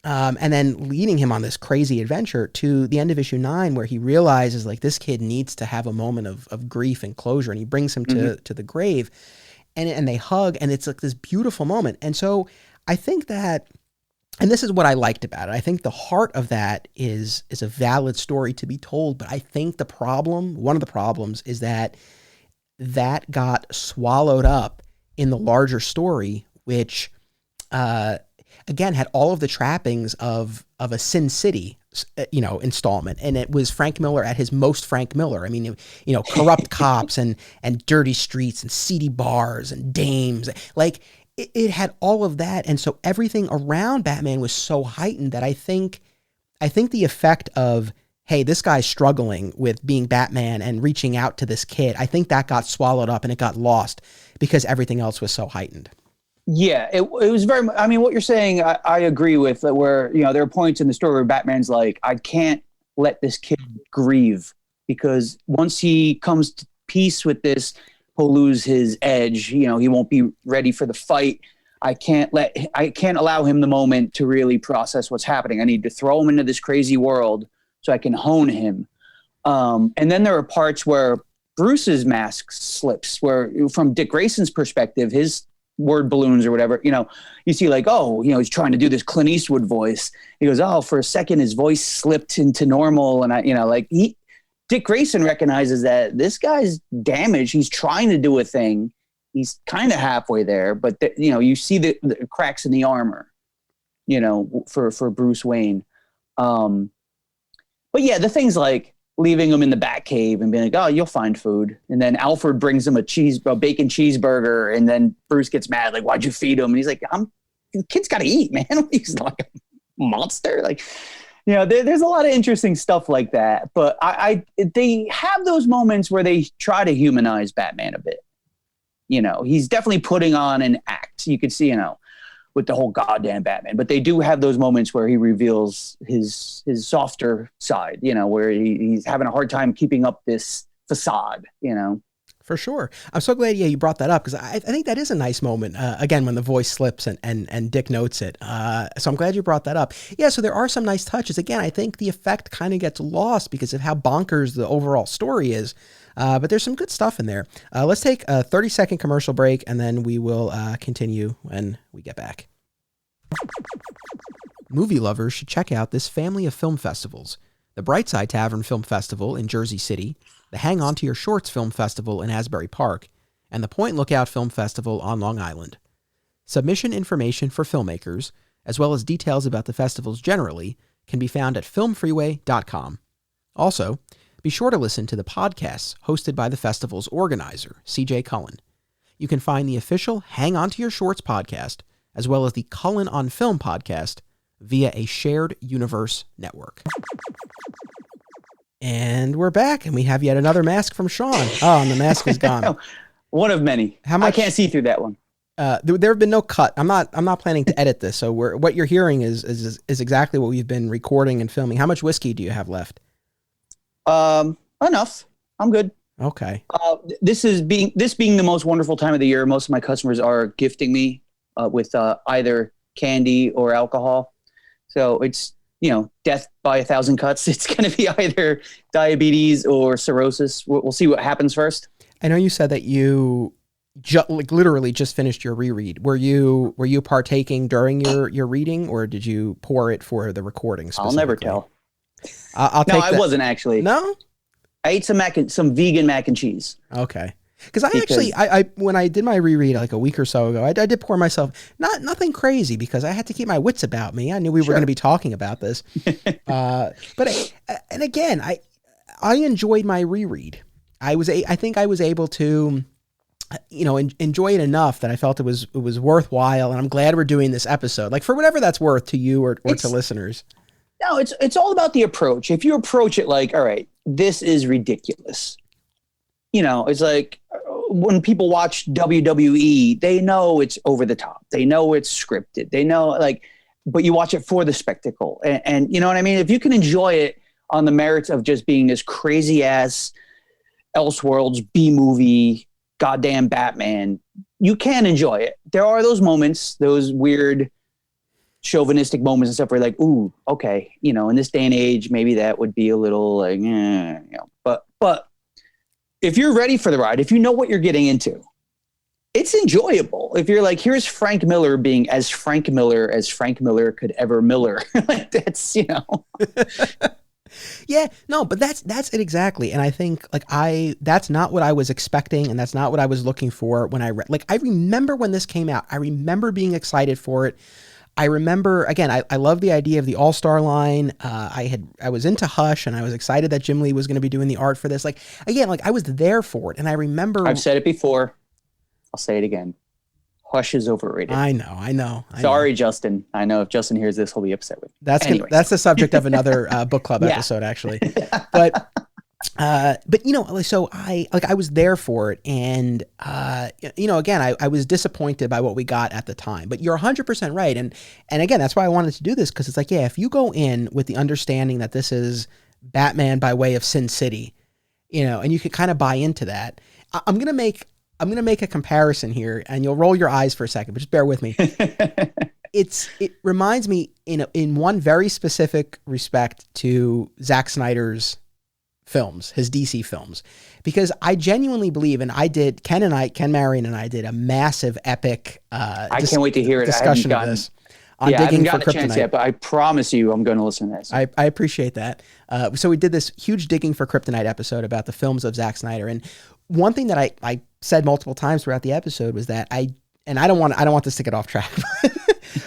And then leading him on this crazy adventure to the end of issue 9, where he realizes like this kid needs to have a moment of grief and closure, and he brings him to the grave, and they hug, and it's like this beautiful moment. And so I think that, and this is what I liked about it, I think the heart of that is a valid story to be told, but I think one of the problems is that got swallowed up in the larger story, which again had all of the trappings of a Sin City, installment, and it was Frank Miller at his most Frank Miller. I mean, corrupt cops and dirty streets and seedy bars and dames, like it had all of that, and so everything around Batman was so heightened that I think the effect of, hey, this guy's struggling with being Batman and reaching out to this kid, I think that got swallowed up and it got lost because everything else was so heightened. Yeah, it was very, I mean, what you're saying, I agree with, where, there are points in the story where Batman's like, I can't let this kid grieve, because once he comes to peace with this, he'll lose his edge. He won't be ready for the fight. I can't allow him the moment to really process what's happening. I need to throw him into this crazy world so I can hone him. And then there are parts where Bruce's mask slips, where from Dick Grayson's perspective, his word balloons or whatever, you see like, he's trying to do this Clint Eastwood voice. He goes, for a second, his voice slipped into normal. And Dick Grayson recognizes that this guy's damaged. He's trying to do a thing. He's kind of halfway there, but you see the cracks in the armor, for Bruce Wayne. But yeah, the things like leaving him in the Batcave and being like, you'll find food. And then Alfred brings him a bacon cheeseburger. And then Bruce gets mad, like, why'd you feed him? And he's like, the kid's got to eat, man. He's like a monster. Like, there's a lot of interesting stuff like that. But they have those moments where they try to humanize Batman a bit. He's definitely putting on an act. You could see, with the whole goddamn Batman. But they do have those moments where he reveals his softer side, where he's having a hard time keeping up this facade, For sure. I'm so glad, you brought that up, because I think that is a nice moment, again, when the voice slips and Dick notes it. So I'm glad you brought that up. Yeah, so there are some nice touches. Again, I think the effect kind of gets lost because of how bonkers the overall story is. But there's some good stuff in there. Let's take a 30-second commercial break, and then we will continue when we get back. Movie lovers should check out this family of film festivals: the Brightside Tavern Film Festival in Jersey City, the Hang On to Your Shorts Film Festival in Asbury Park, and the Point Lookout Film Festival on Long Island. Submission information for filmmakers, as well as details about the festivals generally, can be found at filmfreeway.com. Also, be sure to listen to the podcasts hosted by the festival's organizer, CJ Cullen. You can find the official Hang On to Your Shorts podcast, as well as the Cullen on Film podcast, via a shared universe network. And we're back, and we have yet another mask from Shawn. Oh, and the mask is gone. One of many. How much? I can't see through that one. There have been no cut. I'm not planning to edit this. So what you're hearing is exactly what we've been recording and filming. How much whiskey do you have left? Enough. I'm good. Okay. This being the most wonderful time of the year. Most of my customers are gifting me with either candy or alcohol. So it's, death by 1,000 cuts. It's going to be either diabetes or cirrhosis. We'll see what happens first. I know you said that you literally just finished your reread. Were you partaking during your reading, or did you pour it for the recording specifically? I'll never tell. I wasn't actually. No? I ate some vegan mac and cheese. Okay. Because when I did my reread like a week or so ago, I did pour myself nothing crazy, because I had to keep my wits about me. I knew we were going to be talking about this. But again, I enjoyed my reread. I think I was able to, enjoy it enough that I felt it was worthwhile. And I'm glad we're doing this episode, like, for whatever that's worth to you or to listeners. No, it's all about the approach. If you approach it like, all right, this is ridiculous. It's like when people watch WWE, they know it's over the top. They know it's scripted. They know, but you watch it for the spectacle. And you know what I mean? If you can enjoy it on the merits of just being this crazy ass Elseworlds B-movie, goddamn Batman, you can enjoy it. There are those moments, those weird chauvinistic moments and stuff where like, ooh, okay, in this day and age, maybe that would be a little like, but if you're ready for the ride, if you know what you're getting into, it's enjoyable. If you're like, here's Frank Miller being as Frank Miller could ever Miller. Like that's, Yeah, no, but that's it exactly. And I think like that's not what I was expecting. And that's not what I was looking for when I read, like, I remember when this came out, I remember being excited for it. I remember, again, I love the idea of the All-Star line. I was into Hush and I was excited that Jim Lee was going to be doing the art for this. Like, again, like I was there for it. And I remember, I've said it before. I'll say it again. Hush is overrated. I know. Sorry, Justin. I know if Justin hears this, he'll be upset with me. That's the subject of another book club episode, actually. But so I was there for it, and again, I was disappointed by what we got at the time. But you're 100% right, and again, that's why I wanted to do this, because it's like, yeah, if you go in with the understanding that this is Batman by way of Sin City, and you could kind of buy into that. I'm gonna make a comparison here, and you'll roll your eyes for a second, but just bear with me. It reminds me in one very specific respect to Zack Snyder's films, his DC films, because I genuinely believe, and Ken Marion and I did a massive epic I can't wait to hear it. Discussion of this on Digging for I haven't gotten Kryptonite. a chance yet, but I promise you I'm going to listen to this. I appreciate that. So we did this huge Digging for Kryptonite episode about the films of Zack Snyder, and one thing that I said multiple times throughout the episode was that I don't want this to get off track,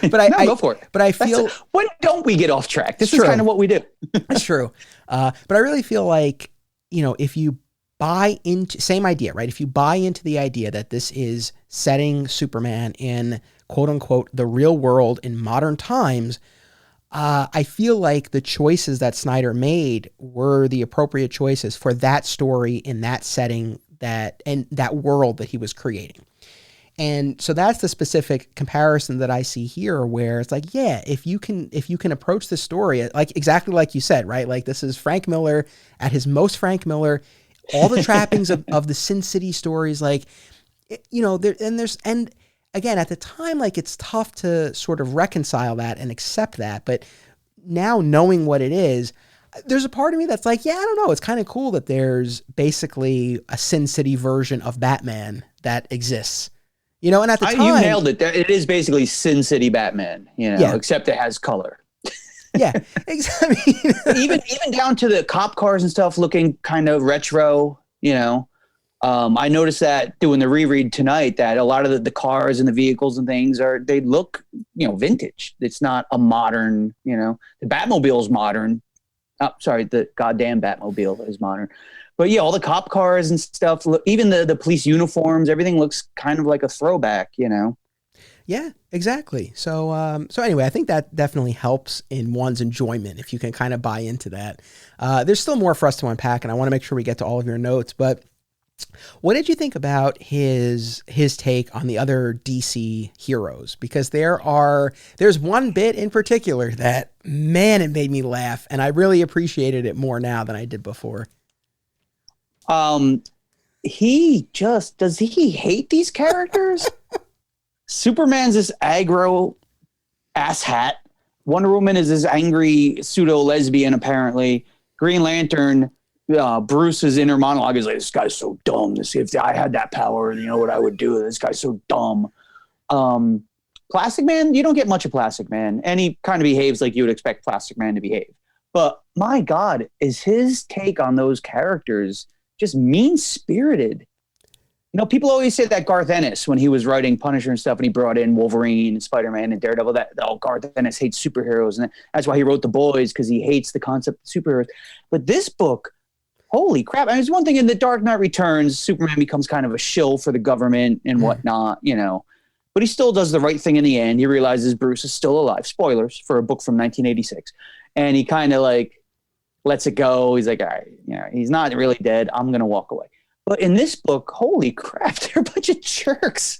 but go for it. But I feel, when don't we get off track? This is kind of what we do. It's true. But I really feel like, if you buy into, same idea, right? If you buy into the idea that this is setting Superman in quote unquote the real world in modern times, I feel like the choices that Snyder made were the appropriate choices for that story in that setting, and that world that he was creating. And so that's the specific comparison that I see here, where it's like, yeah, if you can approach this story like exactly like you said, right? Like this is Frank Miller at his most Frank Miller, all the trappings of the Sin City stories, like, and again, at the time, like it's tough to sort of reconcile that and accept that. But now knowing what it is, there's a part of me that's like, yeah, I don't know. It's kind of cool that there's basically a Sin City version of Batman that exists. And at the time, you nailed it. It is basically Sin City Batman, except it has color. Yeah, exactly. even down to the cop cars and stuff looking kind of retro. I noticed that doing the reread tonight that a lot of the cars and the vehicles and things they look vintage. It's not a modern. The Batmobile is modern. Oh, sorry, the goddamn Batmobile is modern. But yeah, all the cop cars and stuff, even the police uniforms, everything looks kind of like a throwback, Yeah, exactly. So anyway, I think that definitely helps in one's enjoyment if you can kind of buy into that. There's still more for us to unpack, and I want to make sure we get to all of your notes. But what did you think about his take on the other DC heroes? Because there's one bit in particular that, man, it made me laugh, and I really appreciated it more now than I did before. Does he hate these characters? Superman's this aggro asshat. Wonder Woman is this angry pseudo lesbian, apparently. Green Lantern, Bruce's inner monologue is like, this guy's so dumb. If I had that power, you know what I would do? This guy's so dumb. Plastic Man, you don't get much of Plastic Man, and he kind of behaves like you would expect Plastic Man to behave. But my God, is his take on those characters just mean-spirited? People always say that Garth Ennis, when he was writing Punisher and stuff, and he brought in Wolverine and Spider-Man and Daredevil, Garth Ennis hates superheroes, and that's why he wrote The Boys, because he hates the concept of superheroes. But this book, holy crap! It's one thing in The Dark Knight Returns, Superman becomes kind of a shill for the government and whatnot, but he still does the right thing in the end. He realizes Bruce is still alive. Spoilers for a book from 1986, and he kind of like lets it go. He's like, all right, he's not really dead. I'm gonna walk away. But in this book, holy crap, they're a bunch of jerks.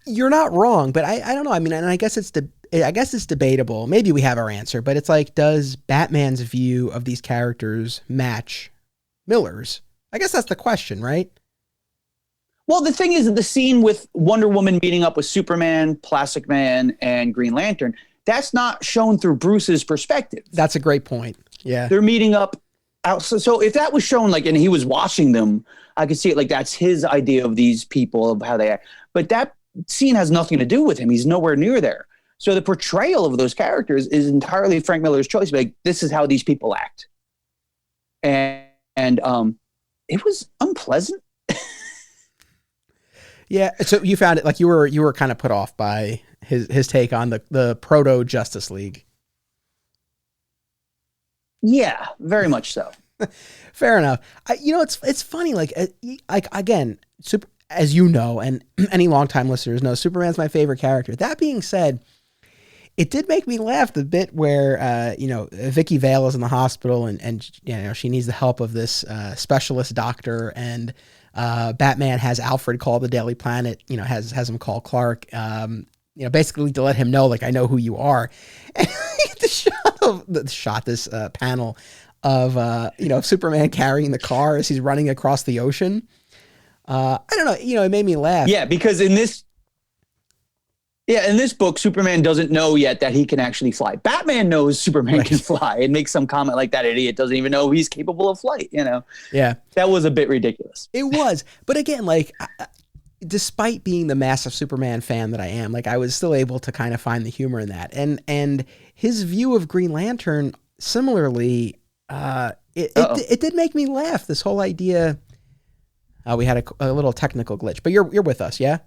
You're not wrong, but I don't know. I mean, and I guess it's debatable. Maybe we have our answer, but it's like, does Batman's view of these characters match Miller's? I guess that's the question, right? Well, the thing is that the scene with Wonder Woman meeting up with Superman, Plastic Man, and Green Lantern, that's not shown through Bruce's perspective. That's a great point. Yeah. They're meeting up out. So if that was shown, like, and he was watching them, I could see it like that's his idea of these people, of how they act. But that scene has nothing to do with him. He's nowhere near there. So the portrayal of those characters is entirely Frank Miller's choice. Like, this is how these people act. And it was unpleasant. Yeah. So you found it like you were kind of put off by his take on the proto Justice League. Yeah, very much so. Fair enough. It's funny. Like again, as you know, and any longtime listeners know, Superman's my favorite character. That being said, it did make me laugh the bit where, Vicky Vale is in the hospital and she needs the help of this specialist doctor, and Batman has Alfred call the Daily Planet, has him call Clark, basically to let him know, like, I know who you are. And this panel of, Superman carrying the car as he's running across the ocean. I don't know, it made me laugh. Yeah, because in this book, Superman doesn't know yet that he can actually fly. Batman knows Superman can fly and makes some comment like that idiot doesn't even know he's capable of flight, Yeah. That was a bit ridiculous. It was. But again, like, despite being the massive Superman fan that I am, like, I was still able to kind of find the humor in that. And his view of Green Lantern, similarly, it did make me laugh. This whole idea. We had a little technical glitch, but you're with us, yeah?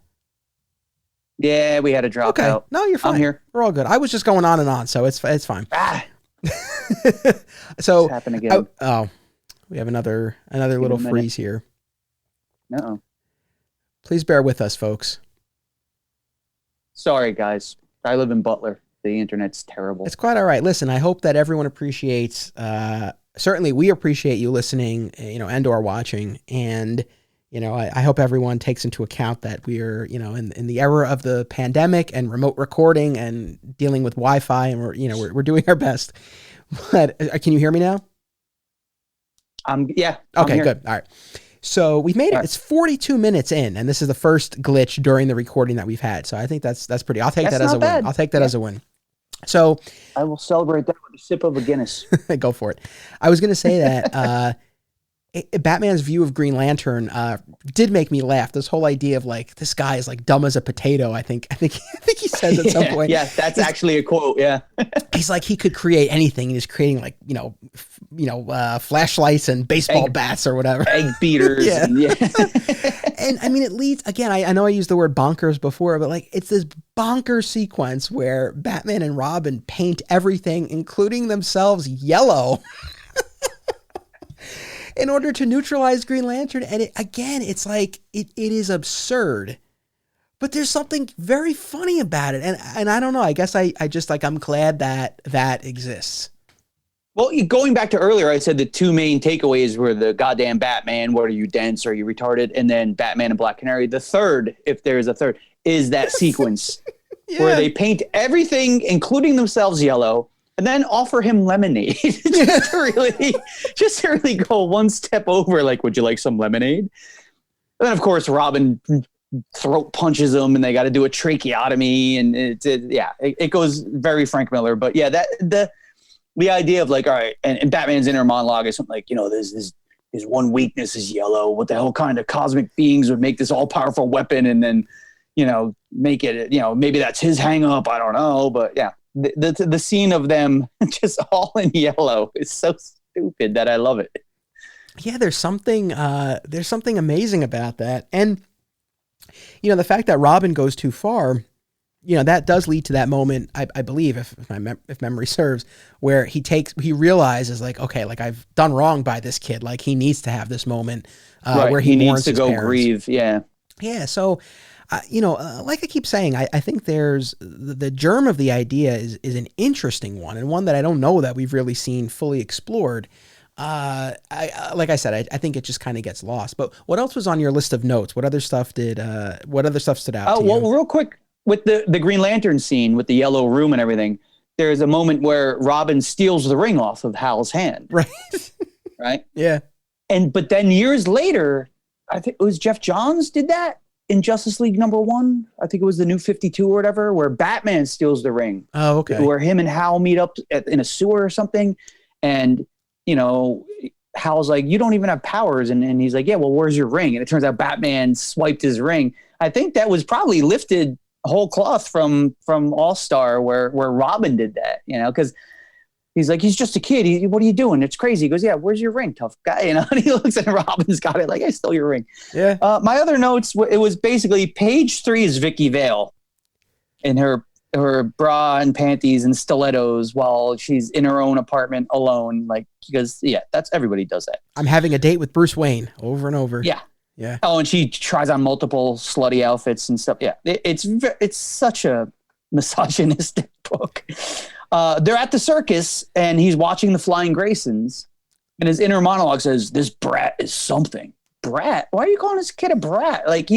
Yeah, we had a drop out. No, you're fine. I'm here. We're all good. I was just going on and on, so it's fine. So it's happened again. We have another little freeze here. No. Please bear with us, folks. Sorry, guys. I live in Butler. The internet's terrible. It's quite all right. Listen, I hope that everyone appreciates. Certainly, we appreciate you listening, and/or watching, and. I hope everyone takes into account that we are, in the era of the pandemic and remote recording and dealing with Wi-Fi, and we're doing our best. But can you hear me now? Yeah. Okay, good. All right. So we've made it. It's 42 minutes in, and this is the first glitch during the recording that we've had. So I think that's pretty. I'll take that as a win. I'll take that as a win. So I will celebrate that with a sip of a Guinness. Go for it. I was going to say that. Batman's view of Green Lantern did make me laugh. This whole idea of, like, this guy is like dumb as a potato. I think he says at some point. Yeah, that's actually a quote. Yeah, he's like, he could create anything. He's creating, like, flashlights and baseball bats or whatever, egg beaters. Yeah. And I mean, it leads again. I know I used the word bonkers before, but, like, it's this bonkers sequence where Batman and Robin paint everything, including themselves, yellow. In order to neutralize Green Lantern. And it's like, it is absurd, but there's something very funny about it. And I don't know, I guess I just, like, I'm glad that exists. Well, going back to earlier, I said the two main takeaways were the goddamn Batman, what are you, dense, are you retarded? And then Batman and Black Canary. The third, if there's a third, is that sequence where they paint everything, including themselves, yellow, and then offer him lemonade just to really go one step over. Like, would you like some lemonade? And then, of course, Robin throat punches him, and they got to do a tracheotomy, and it goes very Frank Miller. But yeah, the idea of, like, all right, and Batman's inner monologue is something like, there's his one weakness is yellow. What the hell kind of cosmic beings would make this all powerful weapon, and then make it maybe that's his hang up. I don't know, but yeah. The scene of them just all in yellow is so stupid that I love it. Yeah, there's something amazing about that. And, the fact that Robin goes too far, that does lead to that moment, I believe, if memory serves, where he realizes, like, okay, like, I've done wrong by this kid. Like, he needs to have this moment where he needs to go parents. grieve. Yeah. Yeah. So, like I keep saying, I think there's the germ of the idea is an interesting one, and one that I don't know that we've really seen fully explored. Like I said, I think it just kind of gets lost. But what else was on your list of notes? What other stuff stood out to you? Well, real quick, with the Green Lantern scene with the yellow room and everything, there's a moment where Robin steals the ring off of Hal's hand. Right. Right? Yeah. But then years later, I think it was Jeff Johns did that in Justice League #1. I think it was the New 52 or whatever, where Batman steals the ring. Oh, okay. Where him and Hal meet up in a sewer or something. And, Hal's like, you don't even have powers. And he's like, yeah, well, where's your ring? And it turns out Batman swiped his ring. I think that was probably lifted whole cloth from All-Star where Robin did that, because he's like, he's just a kid. What are you doing? It's crazy. He goes, yeah, where's your ring, tough guy? And he looks at Robin's got it like, I stole your ring. Yeah. My other notes, it was basically page 3 is Vicky Vale in her bra and panties and stilettos while she's in her own apartment alone. Like, because, yeah, that's everybody does that. I'm having a date with Bruce Wayne over and over. Yeah. Yeah. Oh, and she tries on multiple slutty outfits and stuff. Yeah. It's such a misogynistic book. They're at the circus and he's watching the Flying Graysons and his inner monologue says, this brat is something. Brat? Why are you calling this kid a brat? Like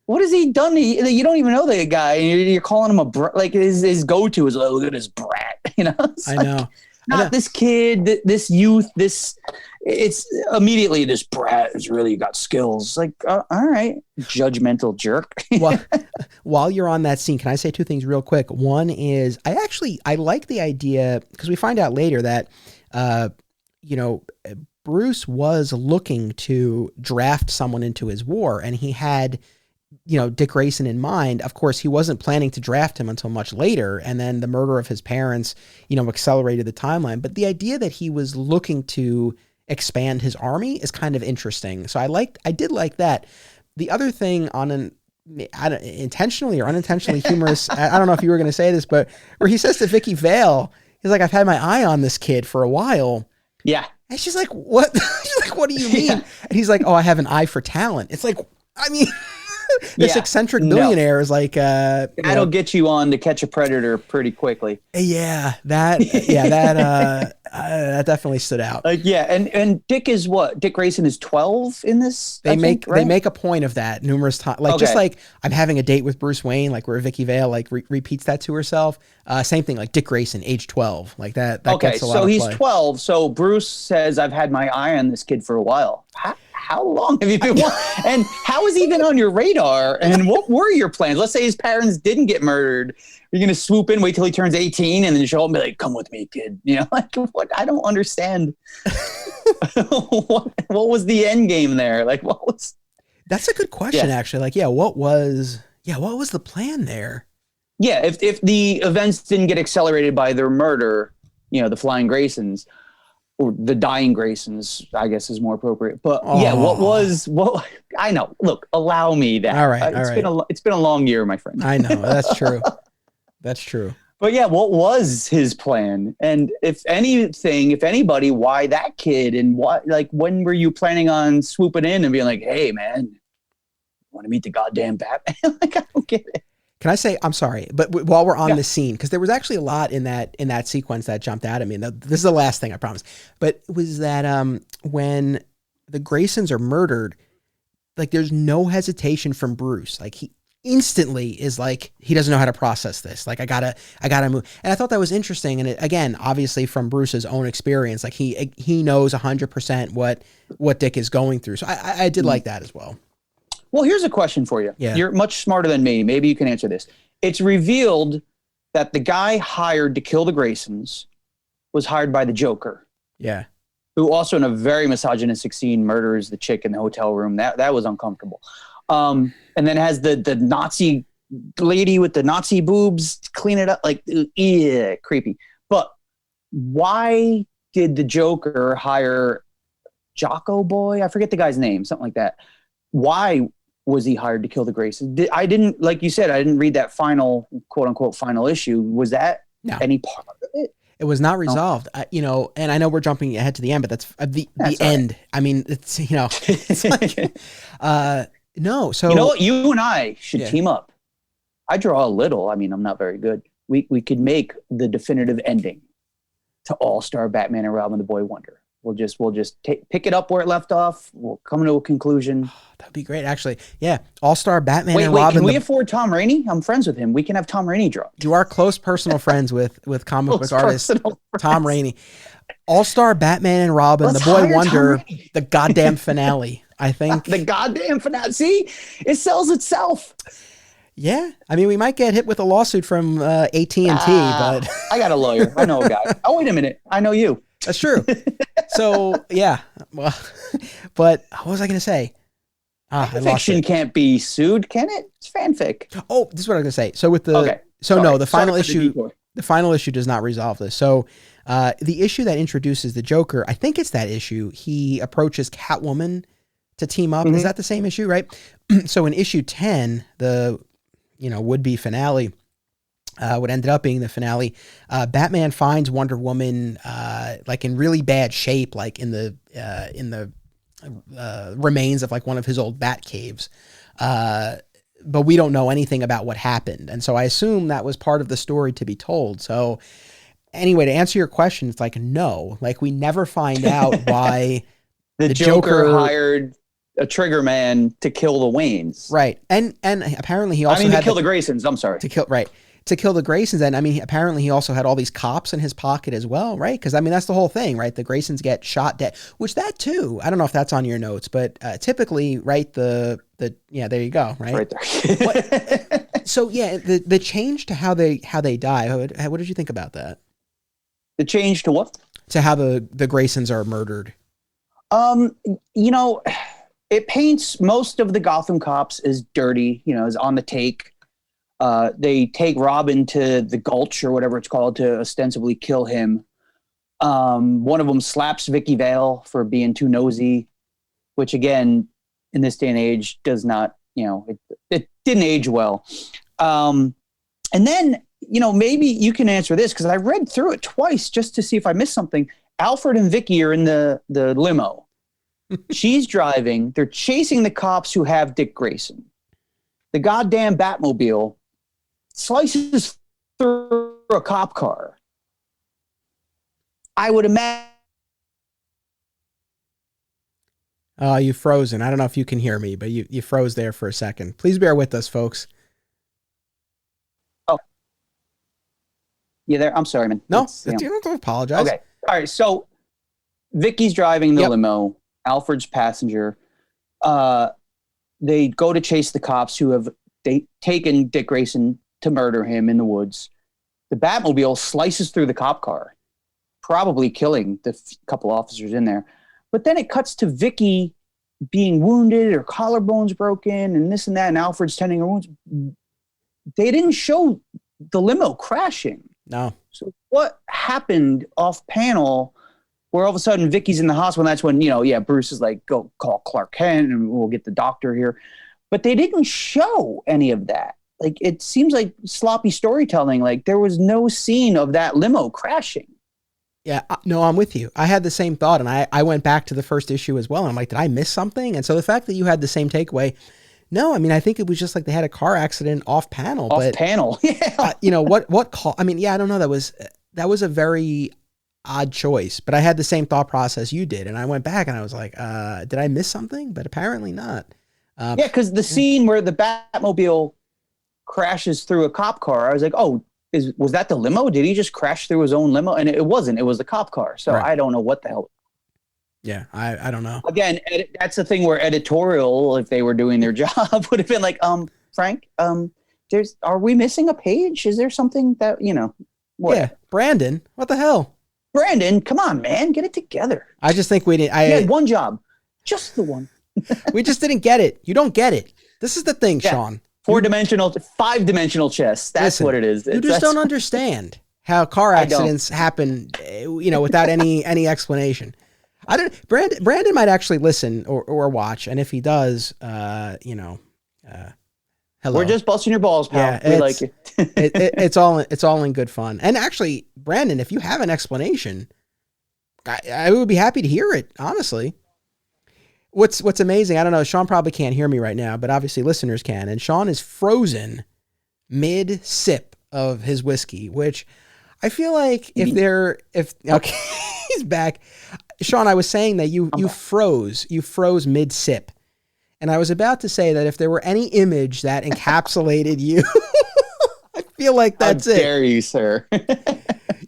what has he done? You don't even know the guy and you're calling him a brat. Like his go-to is, look at this brat. It's I know. Not this kid, this youth, it's immediately this brat has really got skills. Like, all right, judgmental jerk. Well, while you're on that scene, can I say 2 things real quick? One is I like the idea because we find out later that, Bruce was looking to draft someone into his war and he had, Dick Grayson in mind. Of course, he wasn't planning to draft him until much later. And then the murder of his parents, accelerated the timeline. But the idea that he was looking to expand his army is kind of interesting. So I did like that. The other thing on an intentionally or unintentionally humorous, I don't know if you were going to say this, but where he says to Vicky Vale, he's like, I've had my eye on this kid for a while. Yeah. And she's like, what? She's like, what do you mean? Yeah. And he's like, oh, I have an eye for talent. It's like, I mean, this eccentric billionaire is like, that'll get you on To Catch a Predator pretty quickly. Yeah, that definitely stood out. And Dick is what? Dick Grayson is 12 in this. They make a point of that numerous times. Like just like I'm having a date with Bruce Wayne, like where Vicky Vale like repeats that to herself. Same thing, like Dick Grayson, age 12, like that. Gets a lot of he's play. 12. So Bruce says, "I've had my eye on this kid for a while." How long have you been? And how is he even on your radar? And what were your plans? Let's say his parents didn't get murdered. You're going to swoop in, wait till he turns 18, and then show up and be like, come with me, kid. Like what? I don't understand. what was the end game there? Like what was? That's a good question, actually. Like, what was the plan there? Yeah. If the events didn't get accelerated by their murder, the Flying Graysons, or the Dying Graysons, I guess is more appropriate. But what I know. Look, allow me that. All right. It's been a long year, my friend. I know. That's true. That's true. But what was his plan? And if anybody, why that kid? And when were you planning on swooping in and being like, hey man, want to meet the goddamn Batman? Like, I don't get it. Can I say, I'm sorry, but while we're on this scene, because there was actually a lot in that sequence that jumped out at me. And this is the last thing, I promise. But it was that when the Graysons are murdered, like there's no hesitation from Bruce. Like he instantly is like, he doesn't know how to process this. Like I gotta move. And I thought that was interesting. And again, obviously from Bruce's own experience, like he knows 100% what Dick is going through. So I did like that as well. Well, here's a question for you. Yeah. You're much smarter than me. Maybe you can answer this. It's revealed that the guy hired to kill the Graysons was hired by the Joker. Yeah. Who also in a very misogynistic scene murders the chick in the hotel room. That was uncomfortable. And then has the Nazi lady with the Nazi boobs clean it up. Like, creepy. But why did the Joker hire Jocko Boy? I forget the guy's name, something like that. Why was he hired to kill the Graysons? I didn't, like you said, I didn't read that final, quote unquote, final issue. Was that any part of it? It was not resolved, and I know we're jumping ahead to the end, but that's the end. Right. I mean, it's, it's like, no. So, what? You and I should team up. I draw a little. I mean, I'm not very good. We could make the definitive ending to All-Star Batman and Robin the Boy Wonder. We'll just pick it up where it left off. We'll come to a conclusion. That'd be great, actually. Yeah, All-Star Batman and Wait, Robin. can we afford Tom Rainey? I'm friends with him. We can have Tom Rainey draw. You are close personal friends with comic book artist Tom Rainey. All-Star Batman and Robin, The Boy Wonder, the goddamn finale. I think the goddamn finale. See, it sells itself. Yeah, I mean, we might get hit with a lawsuit from AT&T, but I got a lawyer. I know a guy. Oh, wait a minute. I know you. That's true. So yeah, well, but what was I going to say? Fiction can't be sued, can it? It's fanfic. Oh, this is what I was going to say. So with the okay. So Sorry. no, the final issue. The final issue does not resolve this. So the issue that introduces the Joker, I think it's that issue. He approaches Catwoman to team up. Is that the same issue, right? So in issue 10, the would-be finale, what ended up being the finale, Batman finds Wonder Woman like in really bad shape, like in the remains of like one of his old bat caves. But we don't know anything about what happened. And so I assume that was part of the story to be told. So anyway, to answer your question, it's like, no, like we never find out why the Joker hired a trigger man to kill the Waynes. Right. And apparently he also to kill the Graysons. I'm sorry. To kill the Graysons. And I mean, apparently he also had all these cops in his pocket as well, right? Because I mean, that's the whole thing, right? The Graysons get shot dead, which that too, I don't know if that's on your notes, but typically, right, there you go, right? Right there. So yeah, the change to how they die, what did you think about that? The change to what? To how the Graysons are murdered. It paints most of the Gotham cops as dirty, as on the take. They take Robin to the Gulch or whatever it's called to ostensibly kill him. One of them slaps Vicky Vale for being too nosy, which again, in this day and age does not, it didn't age well. And then, maybe you can answer this because I read through it twice just to see if I missed something. Alfred and Vicky are in the limo. She's driving. They're chasing the cops who have Dick Grayson. The goddamn Batmobile slices through a cop car. I would imagine. You've frozen. I don't know if you can hear me, but you froze there for a second. Please bear with us, folks. Oh. You there? I'm sorry, man. No, you don't have to apologize. Okay. All right. So Vicky's driving the limo. Alfred's passenger. They go to chase the cops who have taken Dick Grayson to murder him in the woods. The Batmobile slices through the cop car, probably killing the couple officers in there. But then it cuts to Vicky being wounded, her collarbone's broken, and this and that, and Alfred's tending her wounds. They didn't show the limo crashing. No. So what happened off panel where all of a sudden Vicky's in the hospital? And that's when, Bruce is like, go call Clark Kent and we'll get the doctor here. But they didn't show any of that. Like, it seems like sloppy storytelling. Like, there was no scene of that limo crashing. Yeah, no, I'm with you. I had the same thought, and I went back to the first issue as well. And I'm like, did I miss something? And so the fact that you had the same takeaway, no, I mean, I think it was just like they had a car accident off panel. Yeah. What call? I mean, yeah, I don't know. That was a very odd choice, but I had the same thought process you did. And I went back and I was like, did I miss something? But apparently not. Because the scene where the Batmobile crashes through a cop car, I was like, oh, was that the limo? Did he just crash through his own limo? And it wasn't. It was the cop car. So right. I don't know what the hell. Yeah, I don't know. Again, that's the thing where editorial, if they were doing their job, would have been like, Frank, are we missing a page? Is there something that, what? Yeah, Brandon, what the hell? Brandon, come on, man, get it together. I just think we didn't. He had one job, just the one. We just didn't get it. You don't get it. This is the thing, Shawn. 5-dimensional chess. That's what it is. You just don't understand how car accidents happen, without any explanation. Brandon might actually listen or watch, and if he does, hello. We're just busting your balls, pal. Yeah, we like it. It's all in good fun. And actually, Brandon, if you have an explanation, I would be happy to hear it. Honestly. What's amazing, I don't know, Shawn probably can't hear me right now, but obviously listeners can. And Shawn is frozen mid-sip of his whiskey, which I feel like okay, he's back. Shawn, I was saying that you froze mid-sip. And I was about to say that if there were any image that encapsulated you, I feel like that's it. How dare you, sir?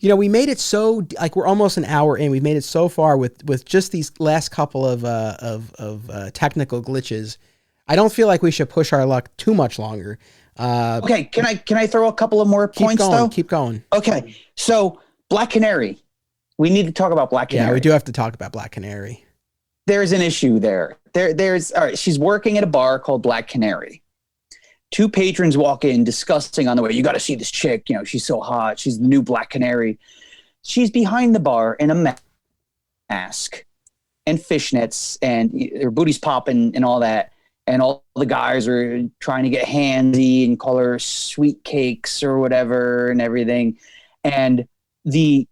You know, we made it so like we're almost an hour in. We've made it so far with just these last couple of technical glitches. I don't feel like we should push our luck too much longer. Okay, can I throw a couple of more points though? Keep going. Okay, so Black Canary. We need to talk about Black Canary. Yeah, we do have to talk about Black Canary. There's an issue there. There's all right. She's working at a bar called Black Canary. Two patrons walk in discussing on the way. You got to see this chick. You know, she's so hot. She's the new Black Canary. She's behind the bar in a mask and fishnets, and her booty's popping and all that. And all the guys are trying to get handsy and call her sweet cakes or whatever and everything. And the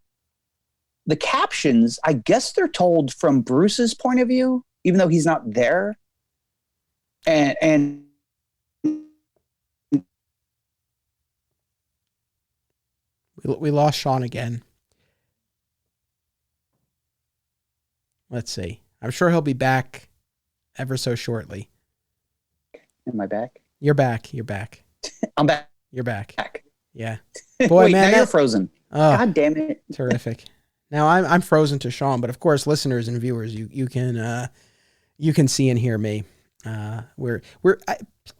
captions, I guess they're told from Bruce's point of view, even though he's not there. And we lost Shawn again. Let's see. I'm sure he'll be back ever so shortly. Am I back? You're back. You're back. I'm back. You're back. Yeah. Boy, wait, man, now you're frozen. Oh, God damn it. Terrific. Now I'm frozen to Shawn, but of course, listeners and viewers, you can see and hear me.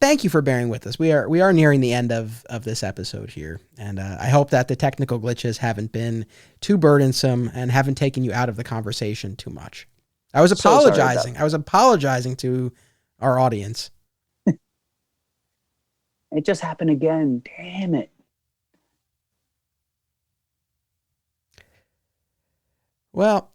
Thank you for bearing with us. We are nearing the end of this episode here, and I hope that the technical glitches haven't been too burdensome and haven't taken you out of the conversation too much. I was apologizing. I was apologizing to our audience. It just happened again. Damn it. Well,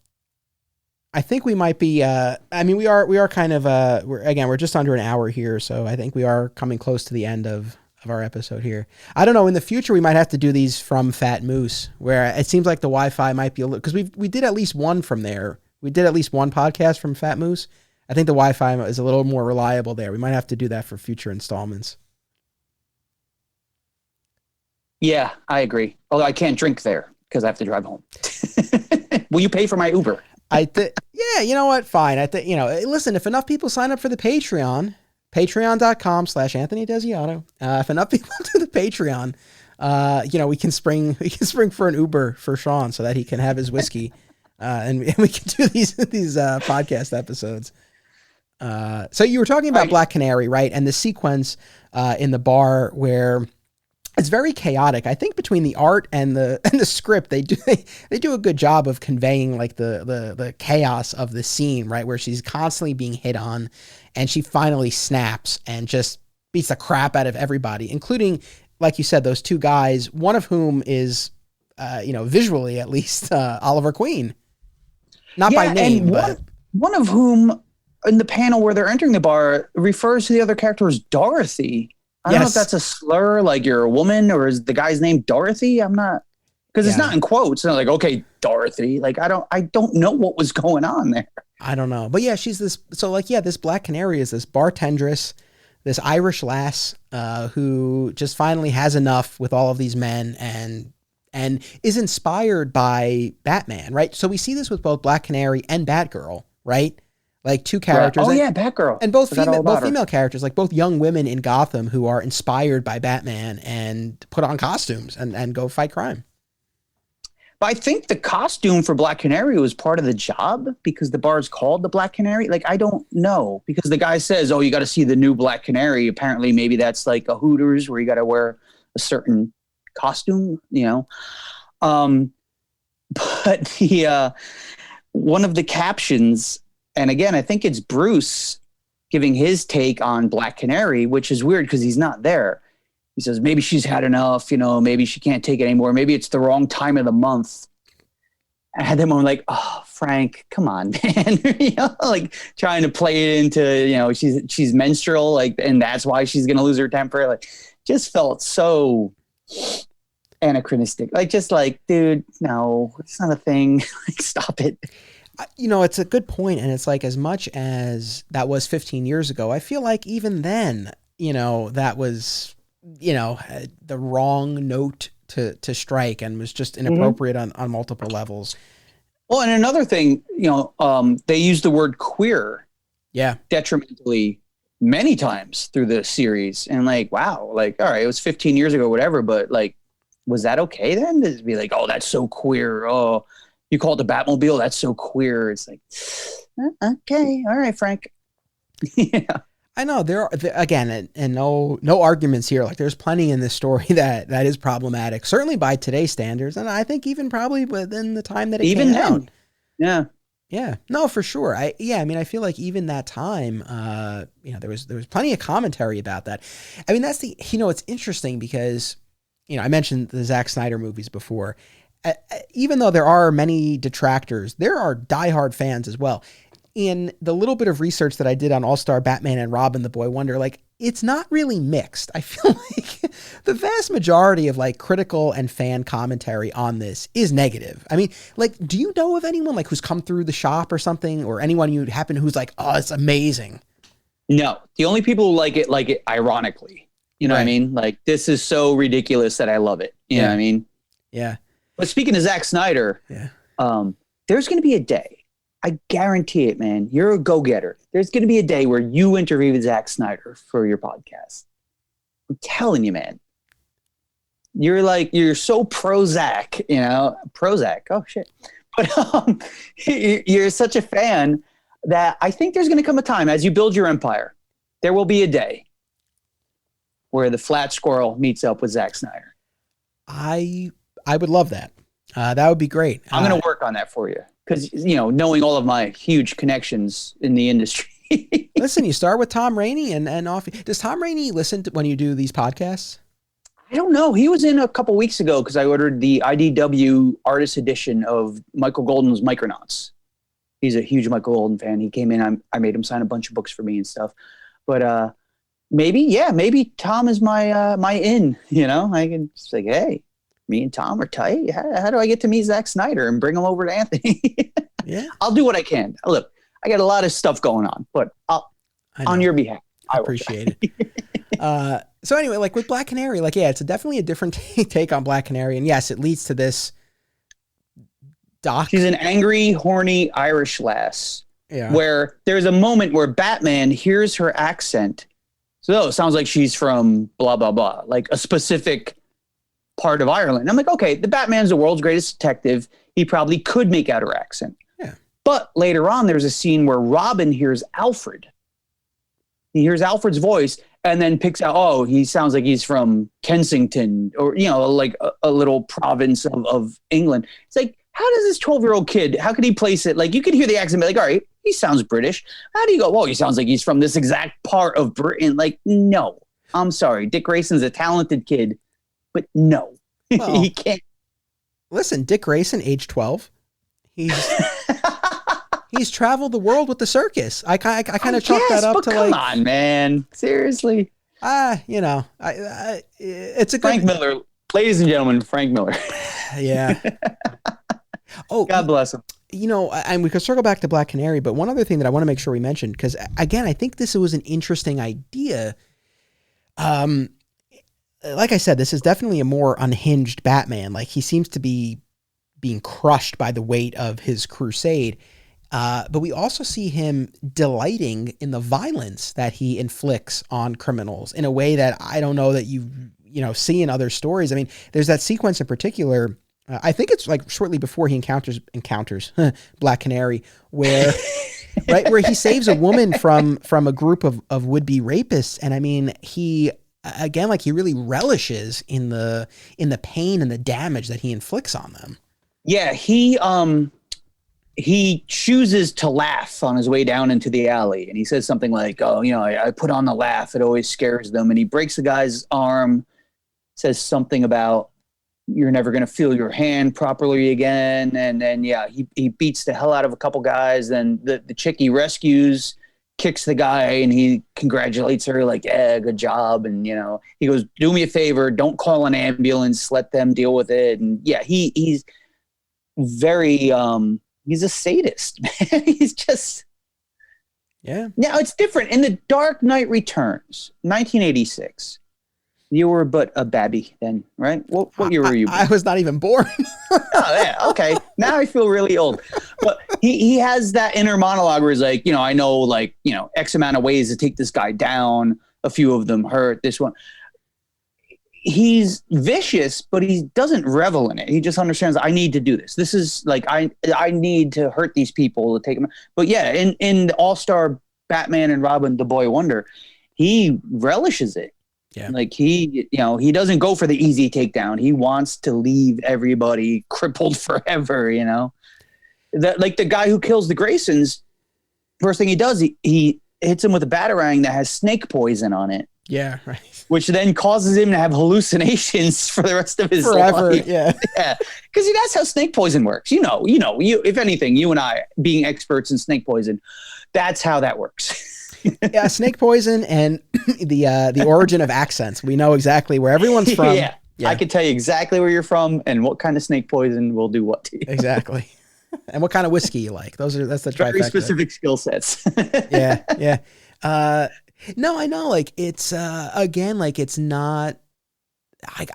I think we might be, we are kind of, we're just under an hour here. So I think we are coming close to the end of our episode here. I don't know. In the future, we might have to do these from Fat Moose, where it seems like the Wi-Fi might be a little, because we did at least one from there. We did at least one podcast from Fat Moose. I think the Wi-Fi is a little more reliable there. We might have to do that for future installments. Yeah, I agree. Although I can't drink there because I have to drive home. Will you pay for my Uber? Yeah, you know what? Fine. Listen, if enough people sign up for the Patreon, patreon.com/Anthony Desiato. If enough people do the Patreon, we can spring for an Uber for Shawn so that he can have his whiskey, and we can do these podcast episodes. So you were talking about Black Canary, right? And the sequence in the bar where it's very chaotic. I think between the art and the script, they do a good job of conveying like the chaos of the scene, right? Where she's constantly being hit on, and she finally snaps and just beats the crap out of everybody, including, like you said, those two guys. One of whom is, visually at least, Oliver Queen, not by name, but one of whom in the panel where they're entering the bar refers to the other character as Dorothy. I don't know if that's a slur, like you're a woman, or is the guy's name Dorothy? I'm not, because it's not in quotes. And like, okay, Dorothy. Like, I don't know what was going on there. I don't know. But yeah, she's this. So like, yeah, this Black Canary is this bartendress, this Irish lass who just finally has enough with all of these men and is inspired by Batman, right? So we see this with both Black Canary and Batgirl, right? Like two characters. Oh, yeah, Batgirl. And both female characters, like both young women in Gotham who are inspired by Batman and put on costumes and go fight crime. But I think the costume for Black Canary was part of the job because the bar is called the Black Canary. Like, I don't know, because the guy says, oh, you got to see the new Black Canary. Apparently, maybe that's like a Hooters where you got to wear a certain costume, But the one of the captions, and again, I think it's Bruce giving his take on Black Canary, which is weird because he's not there. He says, maybe she's had enough, maybe she can't take it anymore. Maybe it's the wrong time of the month. I had that moment like, oh, Frank, come on, man. Like trying to play it into, she's menstrual, like, and that's why she's going to lose her temper. Like, just felt so anachronistic. Like, just like, dude, no, it's not a thing. Like, stop it. It's a good point, and it's like, as much as that was 15 years ago, I feel like even then, that was, the wrong note to strike and was just inappropriate on multiple levels. Well, and another thing, they use the word queer, detrimentally many times through the series, and like, wow, like, all right, it was 15 years ago, whatever, but like, was that okay then? To be like, oh, that's so queer. Oh, you call it the Batmobile? That's so queer. It's like, okay, all right, Frank. Yeah. I know again, and no arguments here. Like there's plenty in this story that is problematic, certainly by today's standards, and I think even probably within the time that it came out. Yeah. Yeah, no, for sure. I mean, I feel like even that time, there was plenty of commentary about that. I mean, that's it's interesting because, I mentioned the Zack Snyder movies before. Even though there are many detractors, there are diehard fans as well. In the little bit of research that I did on All-Star Batman and Robin the Boy Wonder, like, it's not really mixed. I feel like the vast majority of like critical and fan commentary on this is negative. I mean, like, do you know of anyone like who's come through the shop or something, or anyone you happen who's like, oh, it's amazing? No, the only people who like it ironically. You know what I mean? Like, this is so ridiculous that I love it. You know what I mean? Yeah. But speaking of Zack Snyder, there's going to be a day. I guarantee it, man. You're a go-getter. There's going to be a day where you interview with Zack Snyder for your podcast. I'm telling you, man. You're so pro-Zack, pro-Zack. Oh, shit. But you're such a fan that I think there's going to come a time as you build your empire, there will be a day where the flat squirrel meets up with Zack Snyder. I would love that. That would be great. I'm going to work on that for you. Because, knowing all of my huge connections in the industry. Listen, you start with Tom Rainey and off. Does Tom Rainey listen when you do these podcasts? I don't know. He was in a couple weeks ago because I ordered the IDW artist edition of Michael Golden's Micronauts. He's a huge Michael Golden fan. He came in. I made him sign a bunch of books for me and stuff. But maybe Tom is my in. I can just like, hey. Me and Tom are tight. How do I get to meet Zack Snyder and bring him over to Anthony? Yeah, I'll do what I can. Look, I got a lot of stuff going on, but on your behalf, I appreciate it. So anyway, like with Black Canary, like, it's definitely a different take on Black Canary. And yes, it leads to this doc. She's an angry, horny Irish lass. Yeah. Where there's a moment where Batman hears her accent. So it sounds like she's from blah, blah, blah. Like a specific part of Ireland. I'm like, okay, the Batman's the world's greatest detective. He probably could make out her accent. Yeah. But later on, there's a scene where Robin hears Alfred. He hears Alfred's voice and then picks out, oh, he sounds like he's from Kensington or, like a little province of England. It's like, how does this 12-year-old kid, how could he place it? Like, you could hear the accent, be like, all right, he sounds British. How do you go, whoa, he sounds like he's from this exact part of Britain? Like, no, I'm sorry. Dick Grayson's a talented kid. But no, he can't. Listen, Dick Grayson, age 12, he's traveled the world with the circus. I kind of chalk that up to come on, man, seriously. It's a Frank Miller, ladies and gentlemen, Frank Miller. Yeah. Oh, God bless him. And we could circle back to Black Canary, but one other thing that I want to make sure we mention, because again, I think this was an interesting idea. Like I said, this is definitely a more unhinged Batman. Like, he seems to be being crushed by the weight of his crusade. But we also see him delighting in the violence that he inflicts on criminals in a way that I don't know that you see in other stories. I mean, there's that sequence in particular. I think it's like shortly before he encounters Black Canary, where where he saves a woman from a group of would-be rapists. And I mean, he really relishes in the pain and the damage that he inflicts on them. Yeah, he chooses to laugh on his way down into the alley, and he says something like, "Oh, I put on the laugh; it always scares them." And he breaks the guy's arm, says something about you're never going to feel your hand properly again, and then he beats the hell out of a couple guys. Then the chick he rescues kicks the guy and he congratulates her like, yeah, good job. And, he goes, do me a favor. Don't call an ambulance. Let them deal with it. And he's very, he's a sadist, man. He's just, yeah. Now it's different. In The Dark Knight Returns, 1986, you were but a babby then, right? What year were you? I was not even born. Oh, yeah. Okay. Now I feel really old. But he has that inner monologue where he's like, I know X amount of ways to take this guy down. A few of them hurt. This one. he's vicious, but he doesn't revel in it. He just understands, I need to do this. This is like, I need to hurt these people to take them. But yeah, in the All-Star Batman and Robin, the Boy Wonder, he relishes it. Yeah. Like he doesn't go for the easy takedown. He wants to leave everybody crippled forever, like the guy who kills the Graysons, first thing he does, he hits him with a batarang that has snake poison on it. Yeah, right. Which then causes him to have hallucinations for the rest of his life. Yeah. Yeah. Because that's how snake poison works. You if anything, you and I being experts in snake poison, that's how that works. Yeah, snake poison and the origin of accents. We know exactly where everyone's from. Yeah. I can tell you exactly where you're from and what kind of snake poison will do what to you. Exactly. And what kind of whiskey you like. That's the very trifecta. specific skill sets. Yeah. No, I know. Like it's again, like it's not.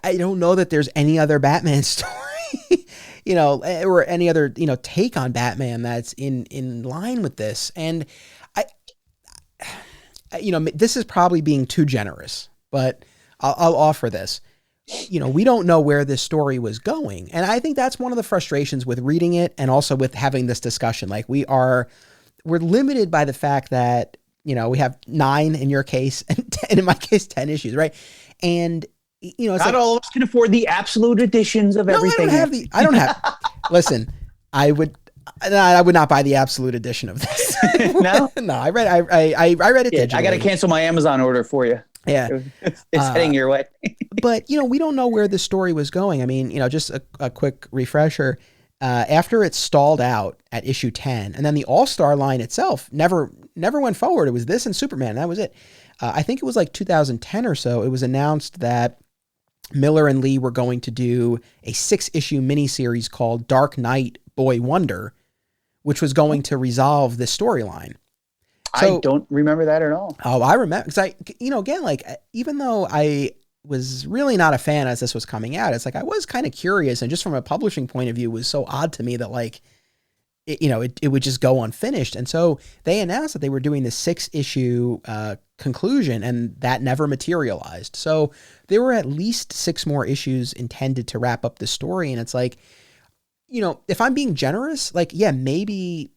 I don't know that there's any other Batman story, or any other take on Batman that's in line with this. And this is probably being too generous, but I'll offer this. We don't know where this story was going, and I think that's one of the frustrations with reading it, and also with having this discussion. Like we're limited by the fact that. We have 9 in your case and 10 in my case, 10 issues, right? And it's not all of us can afford the absolute editions of everything. I don't have. Listen, I would not buy the absolute edition of this. No, I read it digitally. I got to cancel my Amazon order for you. Yeah, it's heading your way. But we don't know where the story was going. I mean, just a quick refresher. After it stalled out at issue 10, and then the All-Star line itself never went forward. It was this and Superman. That was it. I think it was like 2010 or so. It was announced that Miller and Lee were going to do a 6-issue miniseries called Dark Knight Boy Wonder, which was going to resolve this storyline. So, I don't remember that at all. Oh, I remember. Because again, like, even though I was really not a fan as this was coming out, it's like I was kind of curious, and just from a publishing point of view, it was so odd to me that like it would just go unfinished. And so they announced that they were doing this 6-issue conclusion, and that never materialized. So there were at least 6 more issues intended to wrap up the story, and it's like, if I'm being generous, like, yeah, maybe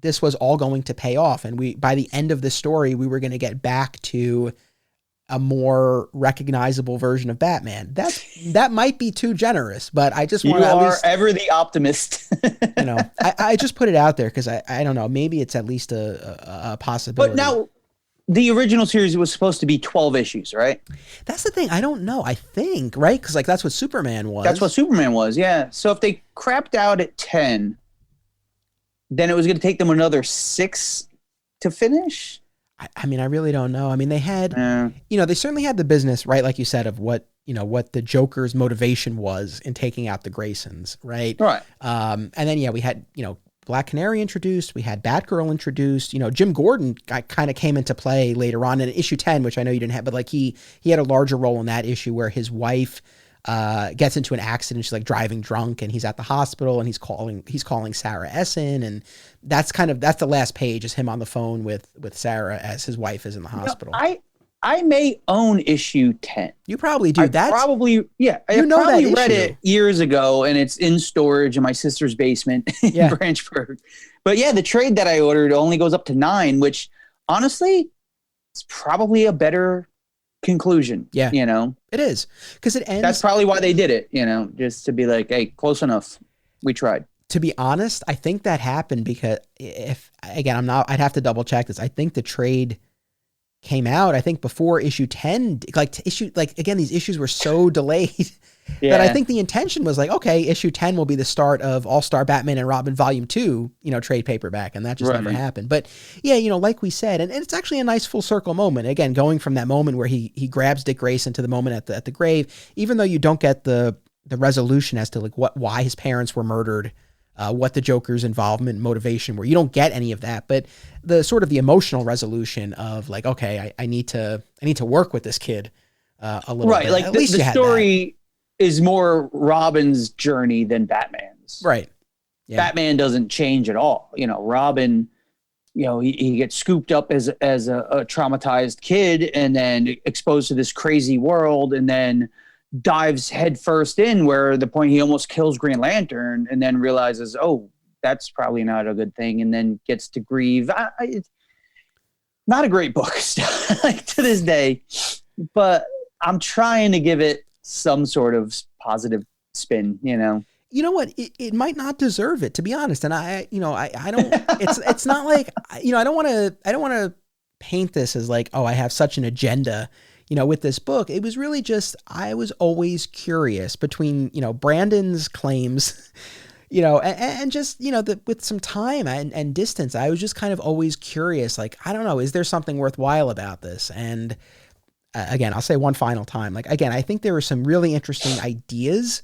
this was all going to pay off, and by the end of the story we were going to get back to a more recognizable version of Batman. That might be too generous, but I just want to at least... ever the optimist. I just put it out there because I don't know, maybe it's at least a possibility. But now, the original series was supposed to be 12 issues, right? That's the thing. I don't know. I think, right? Because like that's what Superman was. That's what Superman was, yeah. So if they crapped out at 10, then it was going to take them another 6 to finish? I mean, I really don't know. I mean, they had, they certainly had the business, right? Like you said, of what the Joker's motivation was in taking out the Graysons, right? Right. And then, we had, Black Canary introduced, we had Batgirl introduced, Jim Gordon kind of came into play later on in issue 10, which I know you didn't have, but like he had a larger role in that issue where his wife gets into an accident. She's like driving drunk, and he's at the hospital, and he's calling Sarah Essen, and that's the last page is him on the phone with Sarah as his wife is in the hospital. I may own issue 10. You probably do. I probably read it years ago, and it's in storage in my sister's basement in Branchburg. But yeah, the trade that I ordered only goes up to 9, which honestly, it's probably a better conclusion. Yeah, it is, because it ends. That's probably why they did it. Just to be like, hey, close enough. We tried. To be honest, I think that happened because I'd have to double check this. I think the trade came out, I think before issue 10, these issues were so delayed that I think the intention was like, okay, issue 10 will be the start of All-Star Batman and Robin Volume 2, trade paperback. And that just never happened. But yeah, like we said, and it's actually a nice full circle moment. Again, going from that moment where he grabs Dick Grayson to the moment at the grave, even though you don't get the resolution as to like why his parents were murdered, what the Joker's involvement, motivation were. You don't get any of that, but the sort of the emotional resolution of like, okay, I need to work with this kid a little bit. Like the story is more Robin's journey than Batman's. Right. Yeah. Batman doesn't change at all. Robin, he gets scooped up as a traumatized kid and then exposed to this crazy world, and then dives headfirst in, where the point he almost kills Green Lantern and then realizes, oh, that's probably not a good thing, and then gets to grieve. It's not a great book like, to this day, but I'm trying to give it some sort of positive spin, you know. You know what? It might not deserve it, to be honest. And I don't. It's not like, you know, I don't want to paint this as like, oh, I have such an agenda, you know, with this book. It was really just, I was always curious between, you know, Brandon's claims, you know, and just, you know, with some time and distance, I was just kind of always curious. Like, I don't know, is there something worthwhile about this? And again, I'll say one final time. Like, again, I think there were some really interesting ideas.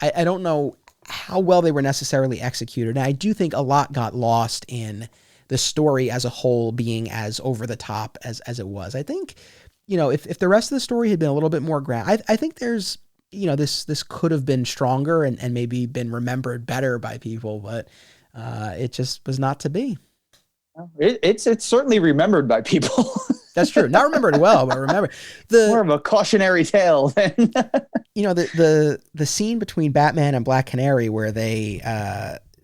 I don't know how well they were necessarily executed. And I do think a lot got lost in the story as a whole being as over the top as it was. I think, you know, if the rest of the story had been a little bit more ground, I think there's, you know, this could have been stronger and maybe been remembered better by people, but it just was not to be. It's certainly remembered by people. That's true. Not remembered well, but remember more of a cautionary tale than you know, the scene between Batman and Black Canary where they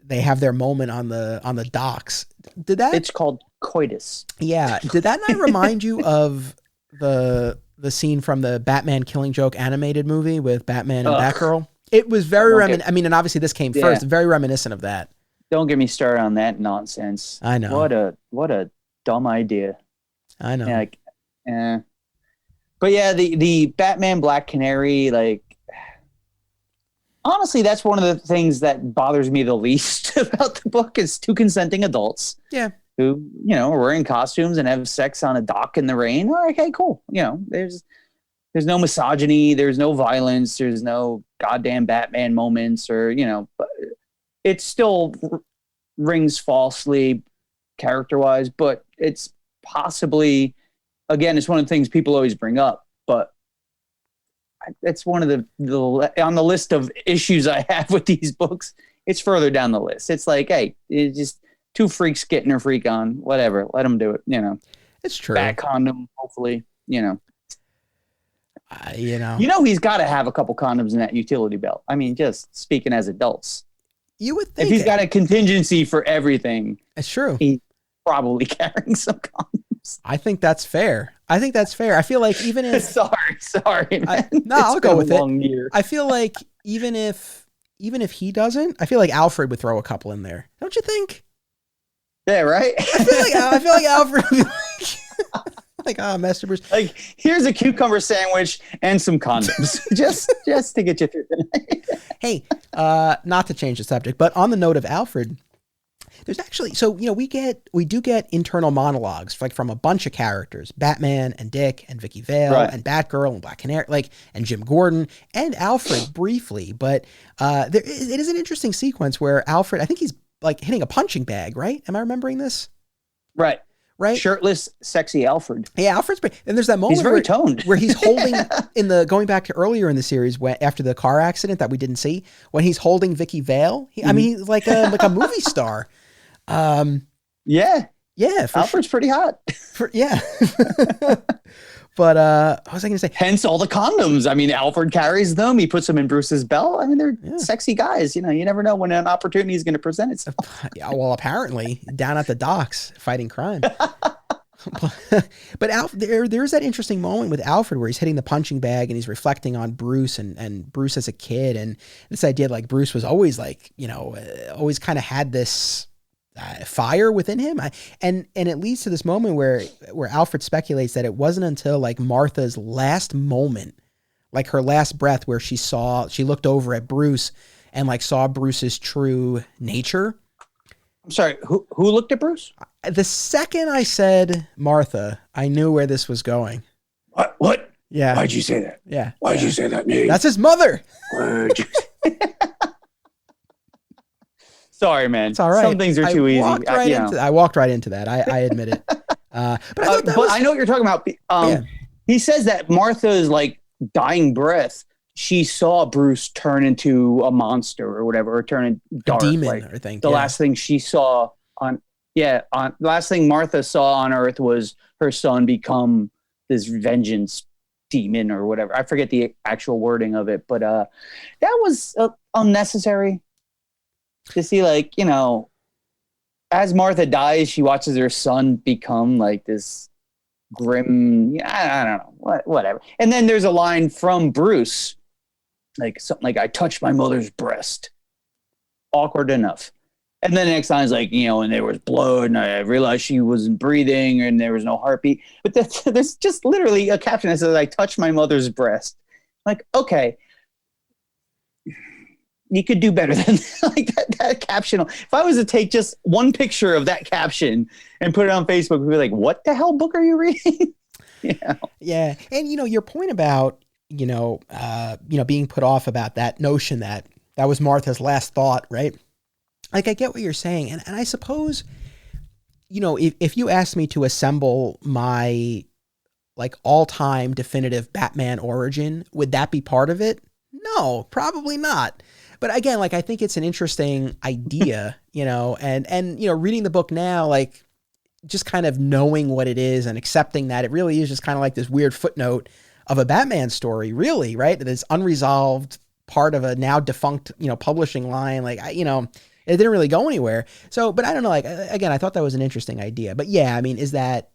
have their moment on the docks. Did that? It's called coitus. Yeah. Did that not remind you of the scene from the Batman Killing Joke animated movie with Batman and Batgirl? It was very I mean, and obviously this came first, very reminiscent of that. Don't get me started on that nonsense. I know. What a dumb idea. I know. Like, but yeah, the Batman Black Canary, like, honestly, that's one of the things that bothers me the least about the book is two consenting adults. Yeah. Who, you know, are wearing costumes and have sex on a dock in the rain. All right, okay, cool. You know, there's no misogyny, there's no violence, there's no goddamn Batman moments, or, you know, but it still rings falsely character-wise, but it's possibly, again, it's one of the things people always bring up, but it's one of the on the list of issues I have with these books. It's further down the list. It's like, hey, it's just two freaks getting their freak on, whatever. Let them do it. You know, it's true. Bat condom, hopefully. You know, you know, he's got to have a couple condoms in that utility belt. I mean, just speaking as adults, you would think if he's got a contingency for everything, it's true. He's probably carrying some condoms. I think that's fair. I feel like even if sorry, man. I'll go with it. Year. I feel like even if he doesn't, I feel like Alfred would throw a couple in there. Don't you think? Yeah, right. I feel like Alfred would be like, Master Bruce. Like, here's a cucumber sandwich and some condoms, just to get you through the night. Hey, not to change the subject, but on the note of Alfred, there's actually, so, you know, we do get internal monologues, like from a bunch of characters, Batman and Dick and Vicky Vale and Batgirl and Black Canary, like, and Jim Gordon and Alfred briefly. But it is an interesting sequence where Alfred, I think he's like hitting a punching bag, right? Am I remembering this? Right. Right. Shirtless, sexy Alfred. Yeah, Alfred's and there's that moment he's very toned where he's holding going back to earlier in the series after the car accident that we didn't see, when he's holding Vicky Vale. I mean, he's like a movie star. Yeah. Alfred's pretty hot. But what was I going to say? Hence all the condoms. I mean, Alfred carries them. He puts them in Bruce's belt. I mean, they're sexy guys. You know, you never know when an opportunity is going to present itself. Yeah, well, apparently down at the docks fighting crime. But there's that interesting moment with Alfred where he's hitting the punching bag and he's reflecting on Bruce and Bruce as a kid, and this idea like Bruce was always like, you know, always kind of had this fire within him. And it leads to this moment where Alfred speculates that it wasn't until like Martha's last moment, like her last breath, where she looked over at Bruce and like saw Bruce's true nature. I'm sorry, who looked at Bruce? The second I said Martha, I knew where this was going. What? Yeah. Why'd you say that? Yeah. Why'd you say that name? That's his mother. Sorry, man. It's all right. Some things are too easy. I walked right into that. I admit it. But I know what you're talking about. He says that Martha's like dying breath, she saw Bruce turn into a monster or whatever, or turn dark. A demon, like, I think. The last thing she saw last thing Martha saw on Earth was her son become this vengeance demon or whatever. I forget the actual wording of it, but that was unnecessary to see, like, you know, as Martha dies, she watches her son become like this grim, I don't know, whatever. And then there's a line from Bruce, like something like, I touched my mother's breast. Awkward enough. And then the next line is like, you know, and there was blood and I realized she wasn't breathing and there was no heartbeat. But there's just literally a caption that says, I touched my mother's breast. Like, okay, you could do better than like that caption. If I was to take just one picture of that caption and put it on Facebook, we'd be like, what the hell book are you reading? Yeah. Yeah. And, you know, your point about, being put off about that notion that was Martha's last thought, right? Like, I get what you're saying. And I suppose, you know, if you asked me to assemble my like all-time definitive Batman origin, would that be part of it? No, probably not. But again, like, I think it's an interesting idea, you know, and, you know, reading the book now, like, just kind of knowing what it is and accepting that it really is just kind of like this weird footnote of a Batman story, really, right? That is unresolved part of a now defunct, you know, publishing line. Like, it didn't really go anywhere. So, but I don't know, like, again, I thought that was an interesting idea. But yeah, I mean, is that,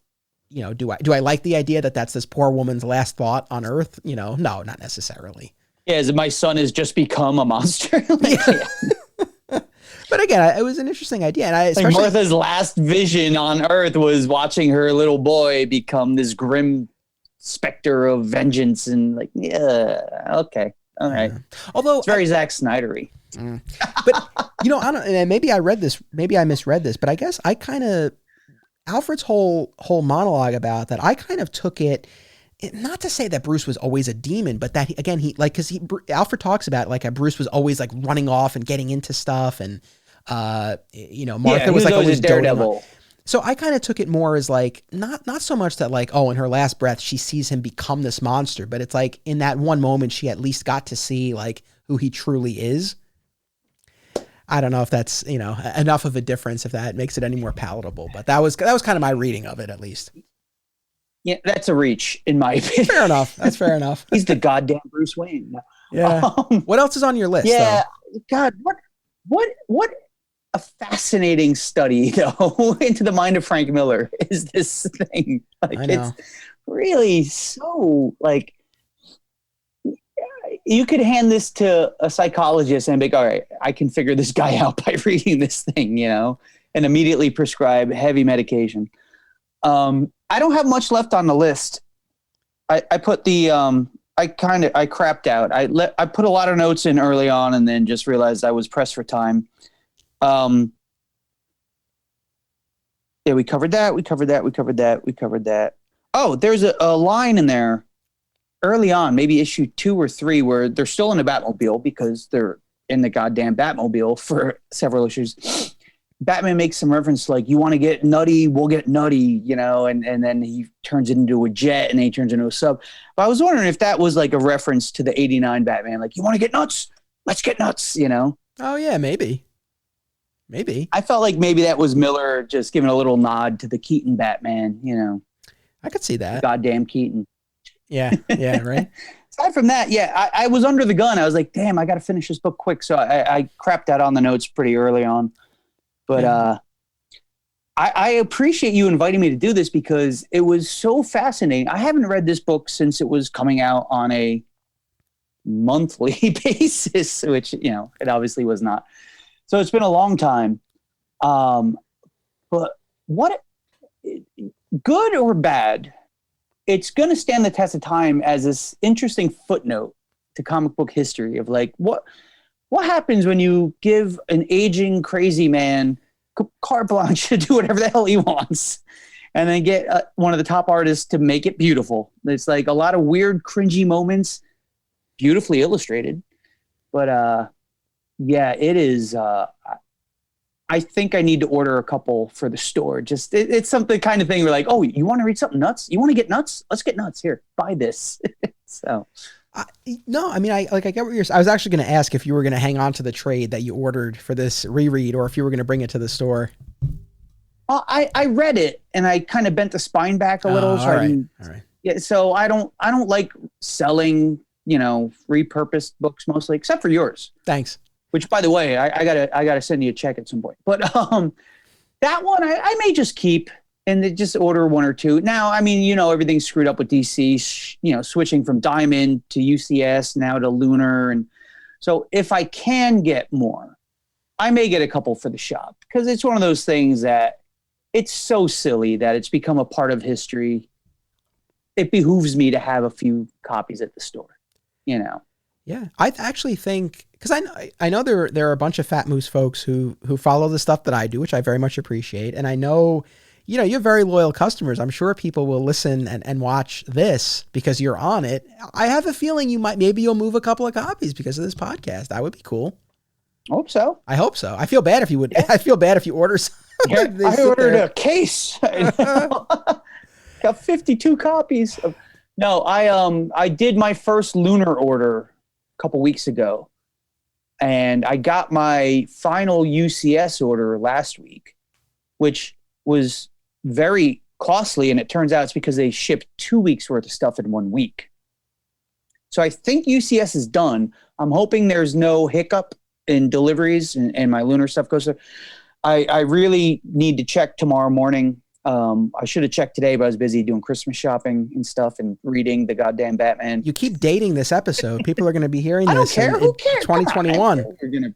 you know, do I like the idea that that's this poor woman's last thought on Earth? You know, no, not necessarily. Yeah, my son has just become a monster. Like, yeah. But again, it was an interesting idea. And like Martha's last vision on Earth was watching her little boy become this grim specter of vengeance. And like, yeah, okay, all right. Although it's very Zack Snyder-y. But, you know, I don't, and maybe I misread this, but I guess I kind of, Alfred's whole monologue about that, I kind of took it, not to say that Bruce was always a demon, but that Alfred talks about like Bruce was always like running off and getting into stuff, and Martha was like always daredevil. So I kind of took it more as like not so much that like, oh, in her last breath she sees him become this monster, but it's like in that one moment she at least got to see like who he truly is. I don't know if that's, you know, enough of a difference, if that makes it any more palatable, but that was kind of my reading of it, at least. Yeah, that's a reach, in my opinion. Fair enough. That's fair enough. He's the goddamn Bruce Wayne. Yeah. What else is on your list? Yeah. Though? God, what a fascinating study, though, into the mind of Frank Miller is this thing. Like, I know. It's really so, like, you could hand this to a psychologist and be like, all right, I can figure this guy out by reading this thing, you know, and immediately prescribe heavy medication. I don't have much left on the list. I put the, I crapped out. I put a lot of notes in early on and then just realized I was pressed for time. Yeah, we covered that. Oh, there's a line in there early on, maybe issue 2 or 3, where they're still in the Batmobile because they're in the goddamn Batmobile for several issues. Batman makes some reference like, you want to get nutty, we'll get nutty, you know, and then he turns it into a jet and then he turns into a sub. But I was wondering if that was like a reference to the 89 Batman, like, you want to get nuts? Let's get nuts, you know? Oh yeah, maybe. I felt like maybe that was Miller just giving a little nod to the Keaton Batman, you know? I could see that. Goddamn Keaton. Yeah, right. Aside from that, yeah, I was under the gun. I was like, damn, I got to finish this book quick. So I crapped out on the notes pretty early on. But yeah. I appreciate you inviting me to do this because it was so fascinating. I haven't read this book since it was coming out on a monthly basis, which, you know, it obviously was not. So it's been a long time. But what, good or bad, it's going to stand the test of time as this interesting footnote to comic book history of like, what happens when you give an aging crazy man carte blanche to do whatever the hell he wants and then get one of the top artists to make it beautiful. It's like a lot of weird, cringy moments, beautifully illustrated. But yeah, it is. I think I need to order a couple for the store. Just it's something kind of thing where like, oh, you want to read something nuts? You want to get nuts? Let's get nuts. Here, buy this. So. No, I mean, I get what you're saying. I was actually going to ask if you were going to hang on to the trade that you ordered for this reread or if you were going to bring it to the store. I read it and I kind of bent the spine back a little. All right. Yeah. So I don't like selling, repurposed books mostly, except for yours. Thanks. Which, by the way, I gotta send you a check at some point. But that one I may just keep and just order one or two. Now, I mean, everything's screwed up with DC. Switching from Diamond to UCS now to Lunar, and so if I can get more, I may get a couple for the shop, because it's one of those things that it's so silly that it's become a part of history. It behooves me to have a few copies at the store, Yeah, I actually think, because I know there are a bunch of Fat Moose folks who follow the stuff that I do, which I very much appreciate, and I know you have very loyal customers. I'm sure people will listen and watch this because you're on it. I have a feeling maybe you'll move a couple of copies because of this podcast. That would be cool. Hope so. I hope so. I feel bad if you would. Yeah. I feel bad if you order some. Yeah, I ordered a case. Got 52 copies. No, I did my first Lunar order a couple weeks ago, and I got my final UCS order last week, which was very costly, and it turns out it's because they shipped 2 weeks worth of stuff in 1 week. So I think UCS is done. I'm hoping there's no hiccup in deliveries and my Lunar stuff goes there. I really need to check tomorrow morning. I should have checked today, but I was busy doing Christmas shopping and stuff and reading the goddamn Batman. You keep dating this episode. People are going to be hearing this. I don't care. Who cares? 2021. You're gonna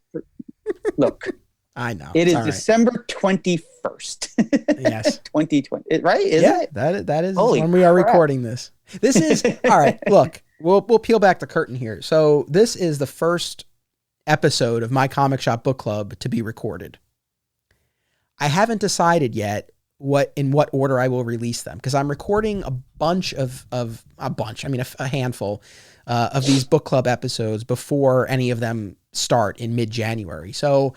look. I know. It is December 21st. Yes. 2020. Right? Isn't it? That is Holy when we are crap. recording this. This is all right. Look, we'll peel back the curtain here. So this is the first episode of my Comic Shop Book Club to be recorded. I haven't decided yet in what order I will release them, because I'm recording a handful of these book club episodes before any of them start in mid-January. So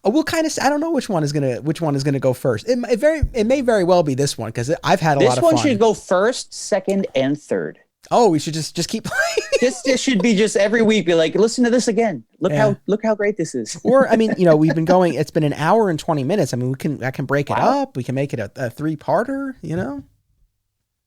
we'll kind of, I don't know which one is gonna go first. It may very well be this one, because I've had a lot of fun. This one should go first, second, and third. Oh, we should just keep playing. This should be just every week. Be like, listen to this again. Look how great this is. Or, I mean, we've been going. It's been an hour and 20 minutes. I mean, I can break it up. We can make it a 3-parter.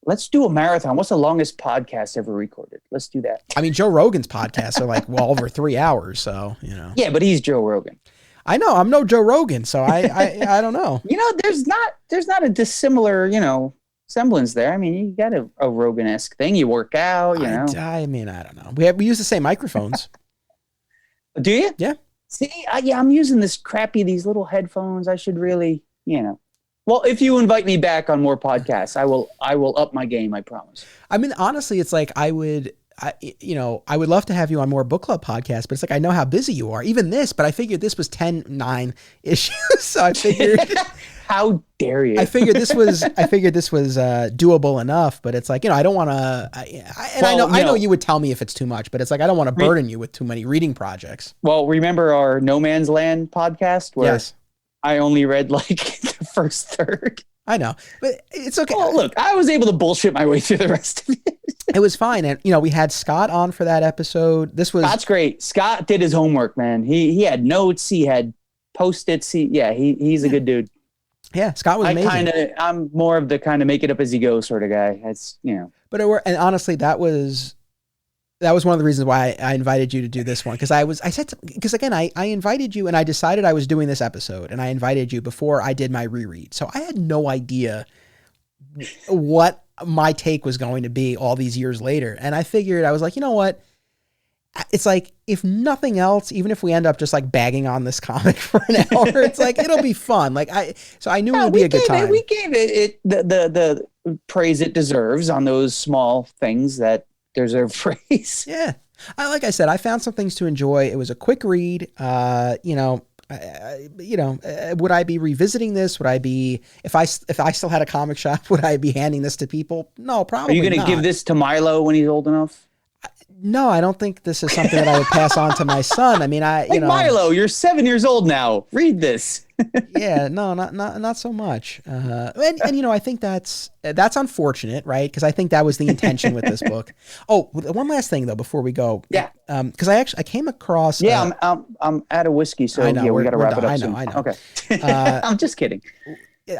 Let's do a marathon. What's the longest podcast ever recorded? Let's do that. I mean, Joe Rogan's podcasts are like over 3 hours. So Yeah, but he's Joe Rogan. I know. I'm no Joe Rogan, so I don't know. There's not a dissimilar semblance there. I mean, you got a Rogan-esque thing. You work out, I mean, I don't know. We use the same microphones. Do you? Yeah. See, I'm using these little headphones. I should really, Well, if you invite me back on more podcasts, I will up my game. I promise. I mean, honestly, it's like I would love to have you on more book club podcasts, but it's like I know how busy you are. Even this, but I figured this was 10-9 issues, so I figured. How dare you? I figured this was doable enough, but it's like, I don't want to. I know you would tell me if it's too much, but it's like I don't want to burden you with too many reading projects. Well, remember our No Man's Land podcast where yes. I only read like the first third. I know, but it's okay. Well, look, I was able to bullshit my way through the rest of it. It was fine, and we had Scott on for that episode. Scott's great. Scott did his homework, man. He had notes. He had Post-its. He's a good dude. Yeah, Scott was amazing. I'm more of the kind of make it up as you go sort of guy. That's But and honestly, that was one of the reasons why I invited you to do this one, because I invited you and I decided I was doing this episode, and I invited you before I did my reread, so I had no idea what my take was going to be all these years later, and I figured, I was like, you know what? It's like, if nothing else, even if we end up just like bagging on this comic for an hour, it's like, it'll be fun. So I knew it would be a good time. We gave it the praise it deserves on those small things that deserve praise. Yeah. Like I said, I found some things to enjoy. It was a quick read. Would I be revisiting this? Would I be, if I still had a comic shop, would I be handing this to people? No, probably not. Are you going to give this to Milo when he's old enough? No, I don't think this is something that I would pass on to my son. I mean, Milo, you're 7 years old now. Read this. Yeah, no, not so much. And I think that's unfortunate, right? Because I think that was the intention with this book. Oh, one last thing though before we go. Yeah. Because I came across. Yeah, I'm out of whiskey, so we got to wrap it up soon. I know. Okay. I'm just kidding.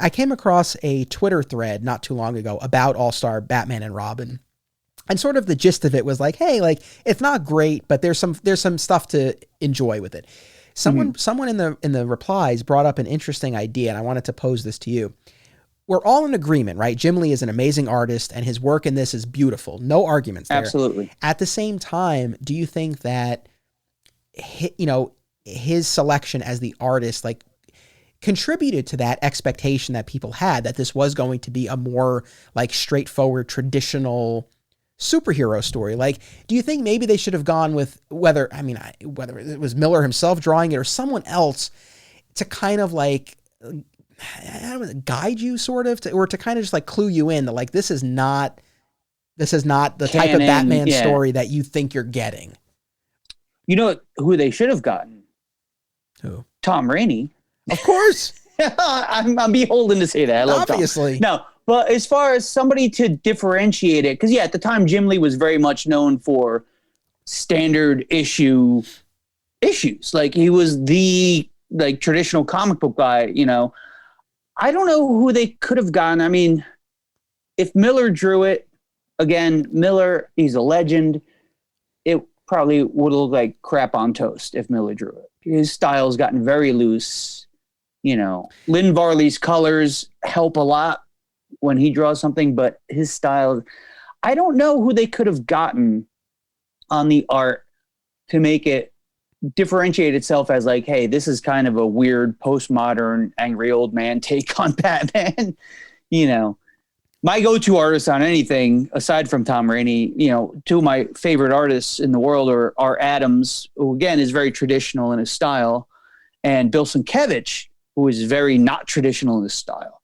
I came across a Twitter thread not too long ago about All-Star Batman and Robin. And sort of the gist of it was like, hey, like it's not great, but there's some stuff to enjoy with it. Someone in the replies brought up an interesting idea, and I wanted to pose this to you. We're all in agreement, right? Jim Lee is an amazing artist, and his work in this is beautiful. No arguments there. Absolutely. At the same time, do you think that his selection as the artist, like, contributed to that expectation that people had that this was going to be a more like straightforward, traditional superhero story? Like, do you think maybe they should have gone with whether it was Miller himself drawing it or someone else to kind of like guide you sort of or to kind of just like clue you in that like this is not the type of Batman story that you think you're getting? You know who they should have gotten? Who? Tom Rainey. Of course. I'm beholden to say that. I love Obviously. Tom. No, but as far as somebody to differentiate it, because at the time Jim Lee was very much known for standard issues. Like he was the like traditional comic book guy, I don't know who they could have gotten. I mean, if Miller drew it, again, Miller, he's a legend. It probably would look like crap on toast if Miller drew it. His style's gotten very loose. Lynn Varley's colors help a lot when he draws something, but his style, I don't know who they could have gotten on the art to make it differentiate itself as like, hey, this is kind of a weird postmodern angry old man take on Batman. My go-to artists on anything aside from Tom Rainey, two of my favorite artists in the world are Adams, who again is very traditional in his style, and Bill Sienkiewicz, who is very not traditional in his style.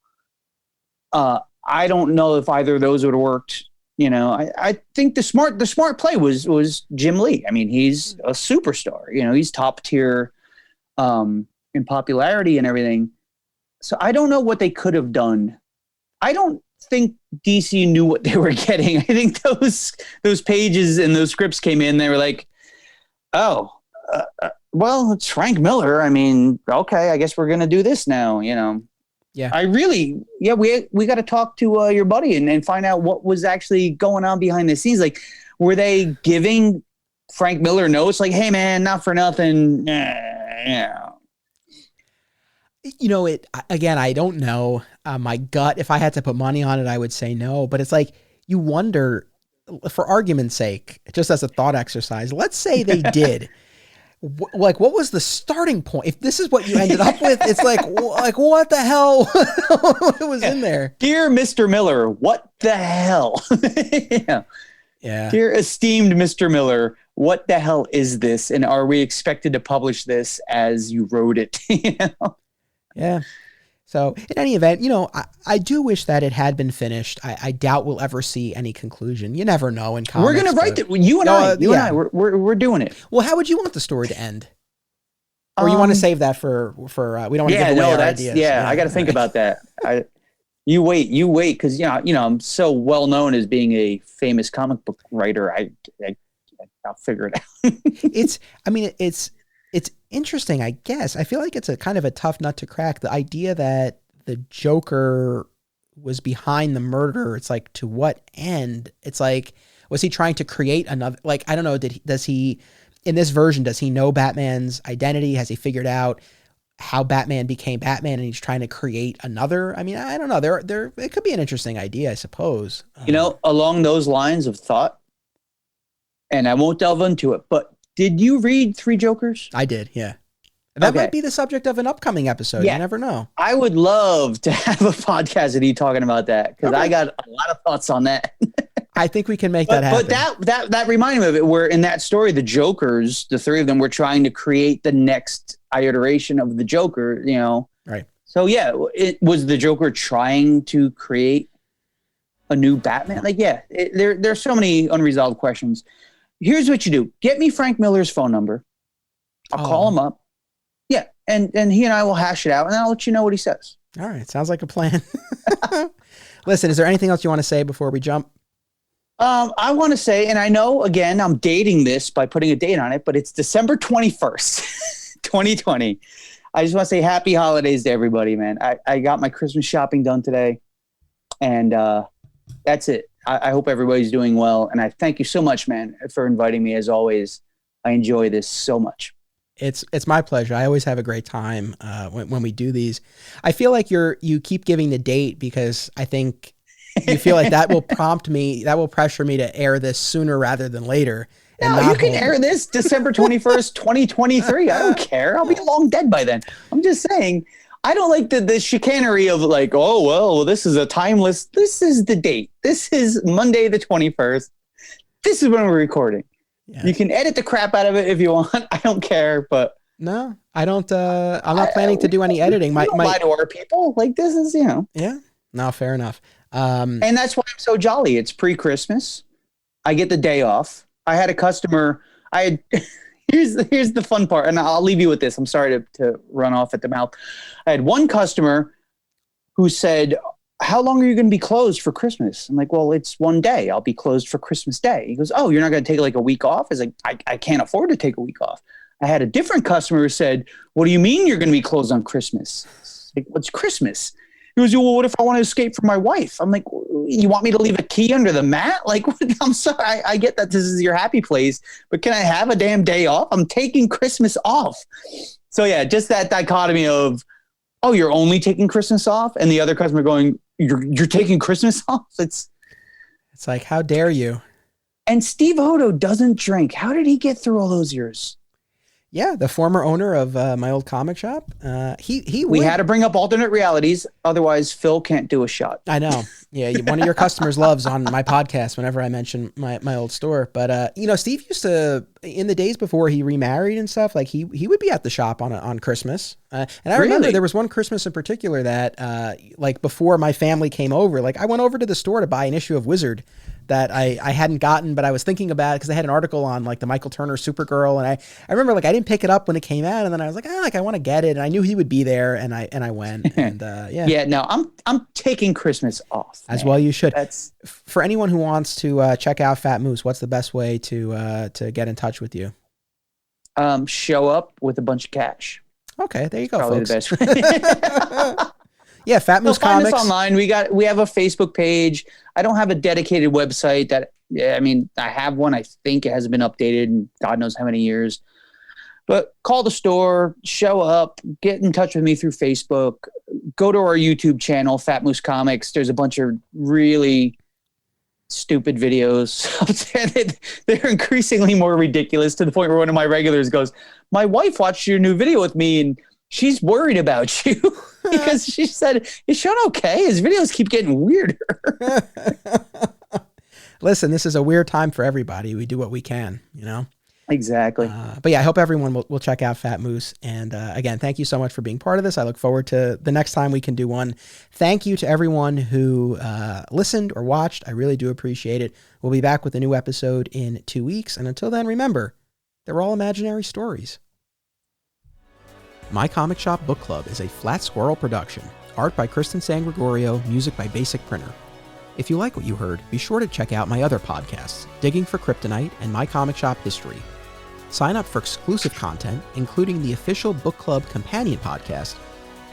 I don't know if either of those would have worked. I think the smart play was Jim Lee. I mean, he's a superstar. He's top tier in popularity and everything. So I don't know what they could have done. I don't think DC knew what they were getting. I think those pages and those scripts came in. They were like, oh, well, it's Frank Miller. I mean, okay, I guess we're gonna do this now. Yeah. We got to talk to your buddy and find out what was actually going on behind the scenes. Like, were they giving Frank Miller notes like, hey man, not for nothing. Again, I don't know. My gut, if I had to put money on it, I would say no, but it's like, you wonder, for argument's sake, just as a thought exercise, let's say they did. Like, what was the starting point? If this is what you ended up with, it's like what the hell was in there? Dear Mr. Miller, what the hell? Yeah. Dear esteemed Mr. Miller, what the hell is this? And are we expected to publish this as you wrote it? Yeah. So in any event, I do wish that it had been finished. I doubt we'll ever see any conclusion. You never know in comics. We're going to write it. You and I, we're doing it. Well, how would you want the story to end? Or you want to save that for we don't want to give away our ideas. Yeah, I got to think about that. You wait, because I'm so well known as being a famous comic book writer. I'll figure it out. It's interesting, I guess. I feel like it's a kind of a tough nut to crack. The idea that the Joker was behind the murder. It's like, to what end? It's like, was he trying to create another? Like, I don't know. Does he in this version? Does he know Batman's identity? Has he figured out how Batman became Batman, and he's trying to create another? I mean, I don't know. There. It could be an interesting idea, I suppose. Along those lines of thought, and I won't delve into it, but. Did you read Three Jokers? I did, yeah. That might be the subject of an upcoming episode. Yeah. You never know. I would love to have a podcast of you talking about that, because I got a lot of thoughts on that. I think we can make that happen. But that reminded me of it, where in that story, the Jokers, the three of them, were trying to create the next iteration of the Joker, Right. So, yeah, it was the Joker trying to create a new Batman. Like, there's so many unresolved questions. Here's what you do. Get me Frank Miller's phone number. I'll call him up. Yeah. And he and I will hash it out, and I'll let you know what he says. All right. Sounds like a plan. Listen, is there anything else you want to say before we jump? I want to say, and I know, again, I'm dating this by putting a date on it, but it's December 21st, 2020. I just want to say happy holidays to everybody, man. I got my Christmas shopping done today, and that's it. I hope everybody's doing well. And I thank you so much, man, for inviting me. As always, I enjoy this so much. It's my pleasure. I always have a great time when we do these. I feel like you keep giving the date because I think you feel like that will pressure me to air this sooner rather than later. No, you can air this December 21st, 2023. I don't care. I'll be long dead by then. I'm just saying, I don't like the chicanery of like, oh, well, this is this is the date. This is Monday the 21st. This is when we're recording. Yes. You can edit the crap out of it if you want. I don't care, but no, I don't. I'm not planning to do any editing. We don't lie to our people. Like this is, Yeah. No, fair enough. And that's why I'm so jolly. It's pre-Christmas. I get the day off. I had a customer. Here's the fun part, and I'll leave you with this. I'm sorry to run off at the mouth. I had one customer who said, how long are you going to be closed for Christmas? I'm like, well, it's one day. I'll be closed for Christmas Day. He goes, oh, you're not going to take like a week off? I was like, I can't afford to take a week off. I had a different customer who said, what do you mean you're going to be closed on Christmas? Like, what's Christmas? He goes, well, what if I want to escape from my wife? I'm like, you want me to leave a key under the mat? Like, I'm sorry. I get that this is your happy place, but can I have a damn day off? I'm taking Christmas off. So yeah, just that dichotomy of, oh, you're only taking Christmas off, and the other customer going, you're taking Christmas off. It's like, how dare you? And Steve Hodo doesn't drink. How did he get through all those years? Yeah, the former owner of my old comic shop. We had to bring up alternate realities, otherwise Phil can't do a shot. I know. Yeah, one of your customers loves on my podcast whenever I mention my old store. But Steve used to, in the days before he remarried and stuff, like he would be at the shop on Christmas. And I remember there was one Christmas in particular that like before my family came over, like I went over to the store to buy an issue of Wizard that I hadn't gotten, but I was thinking about it because they had an article on like the Michael Turner Supergirl, and I remember like I didn't pick it up when it came out, and then I was like, I want to get it, and I knew he would be there, and I went, and yeah. Yeah, no, I'm taking Christmas off. As well, you should. For anyone who wants to check out Fat Moose, what's the best way to get in touch with you? Show up with a bunch of cash. Okay, there you go, Probably folks. The best. Yeah, Fat Moose Comics. Find us online. We have a Facebook page. I don't have a dedicated website I have one. I think it hasn't been updated in God knows how many years. But call the store, show up, get in touch with me through Facebook, go to our YouTube channel, Fat Moose Comics. There's a bunch of really stupid videos. They're increasingly more ridiculous to the point where one of my regulars goes, my wife watched your new video with me and she's worried about you. Because she said, is Shawn okay? His videos keep getting weirder. Listen, this is a weird time for everybody. We do what we can, Exactly. But yeah, I hope everyone will check out Fat Moose. And again, thank you so much for being part of this. I look forward to the next time we can do one. Thank you to everyone who listened or watched. I really do appreciate it. We'll be back with a new episode in 2 weeks. And until then, remember, they're all imaginary stories. My Comic Shop Book Club is a Flat Squirrel production. Art by Kristen San Gregorio, music by Basic Printer. If you like what you heard, be sure to check out my other podcasts, Digging for Kryptonite and My Comic Shop History. Sign up for exclusive content, including the official book club companion podcast,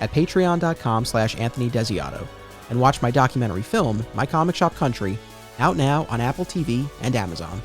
at patreon.com/Anthony Desiato, and watch my documentary film, My Comic Shop Country, out now on Apple TV and Amazon.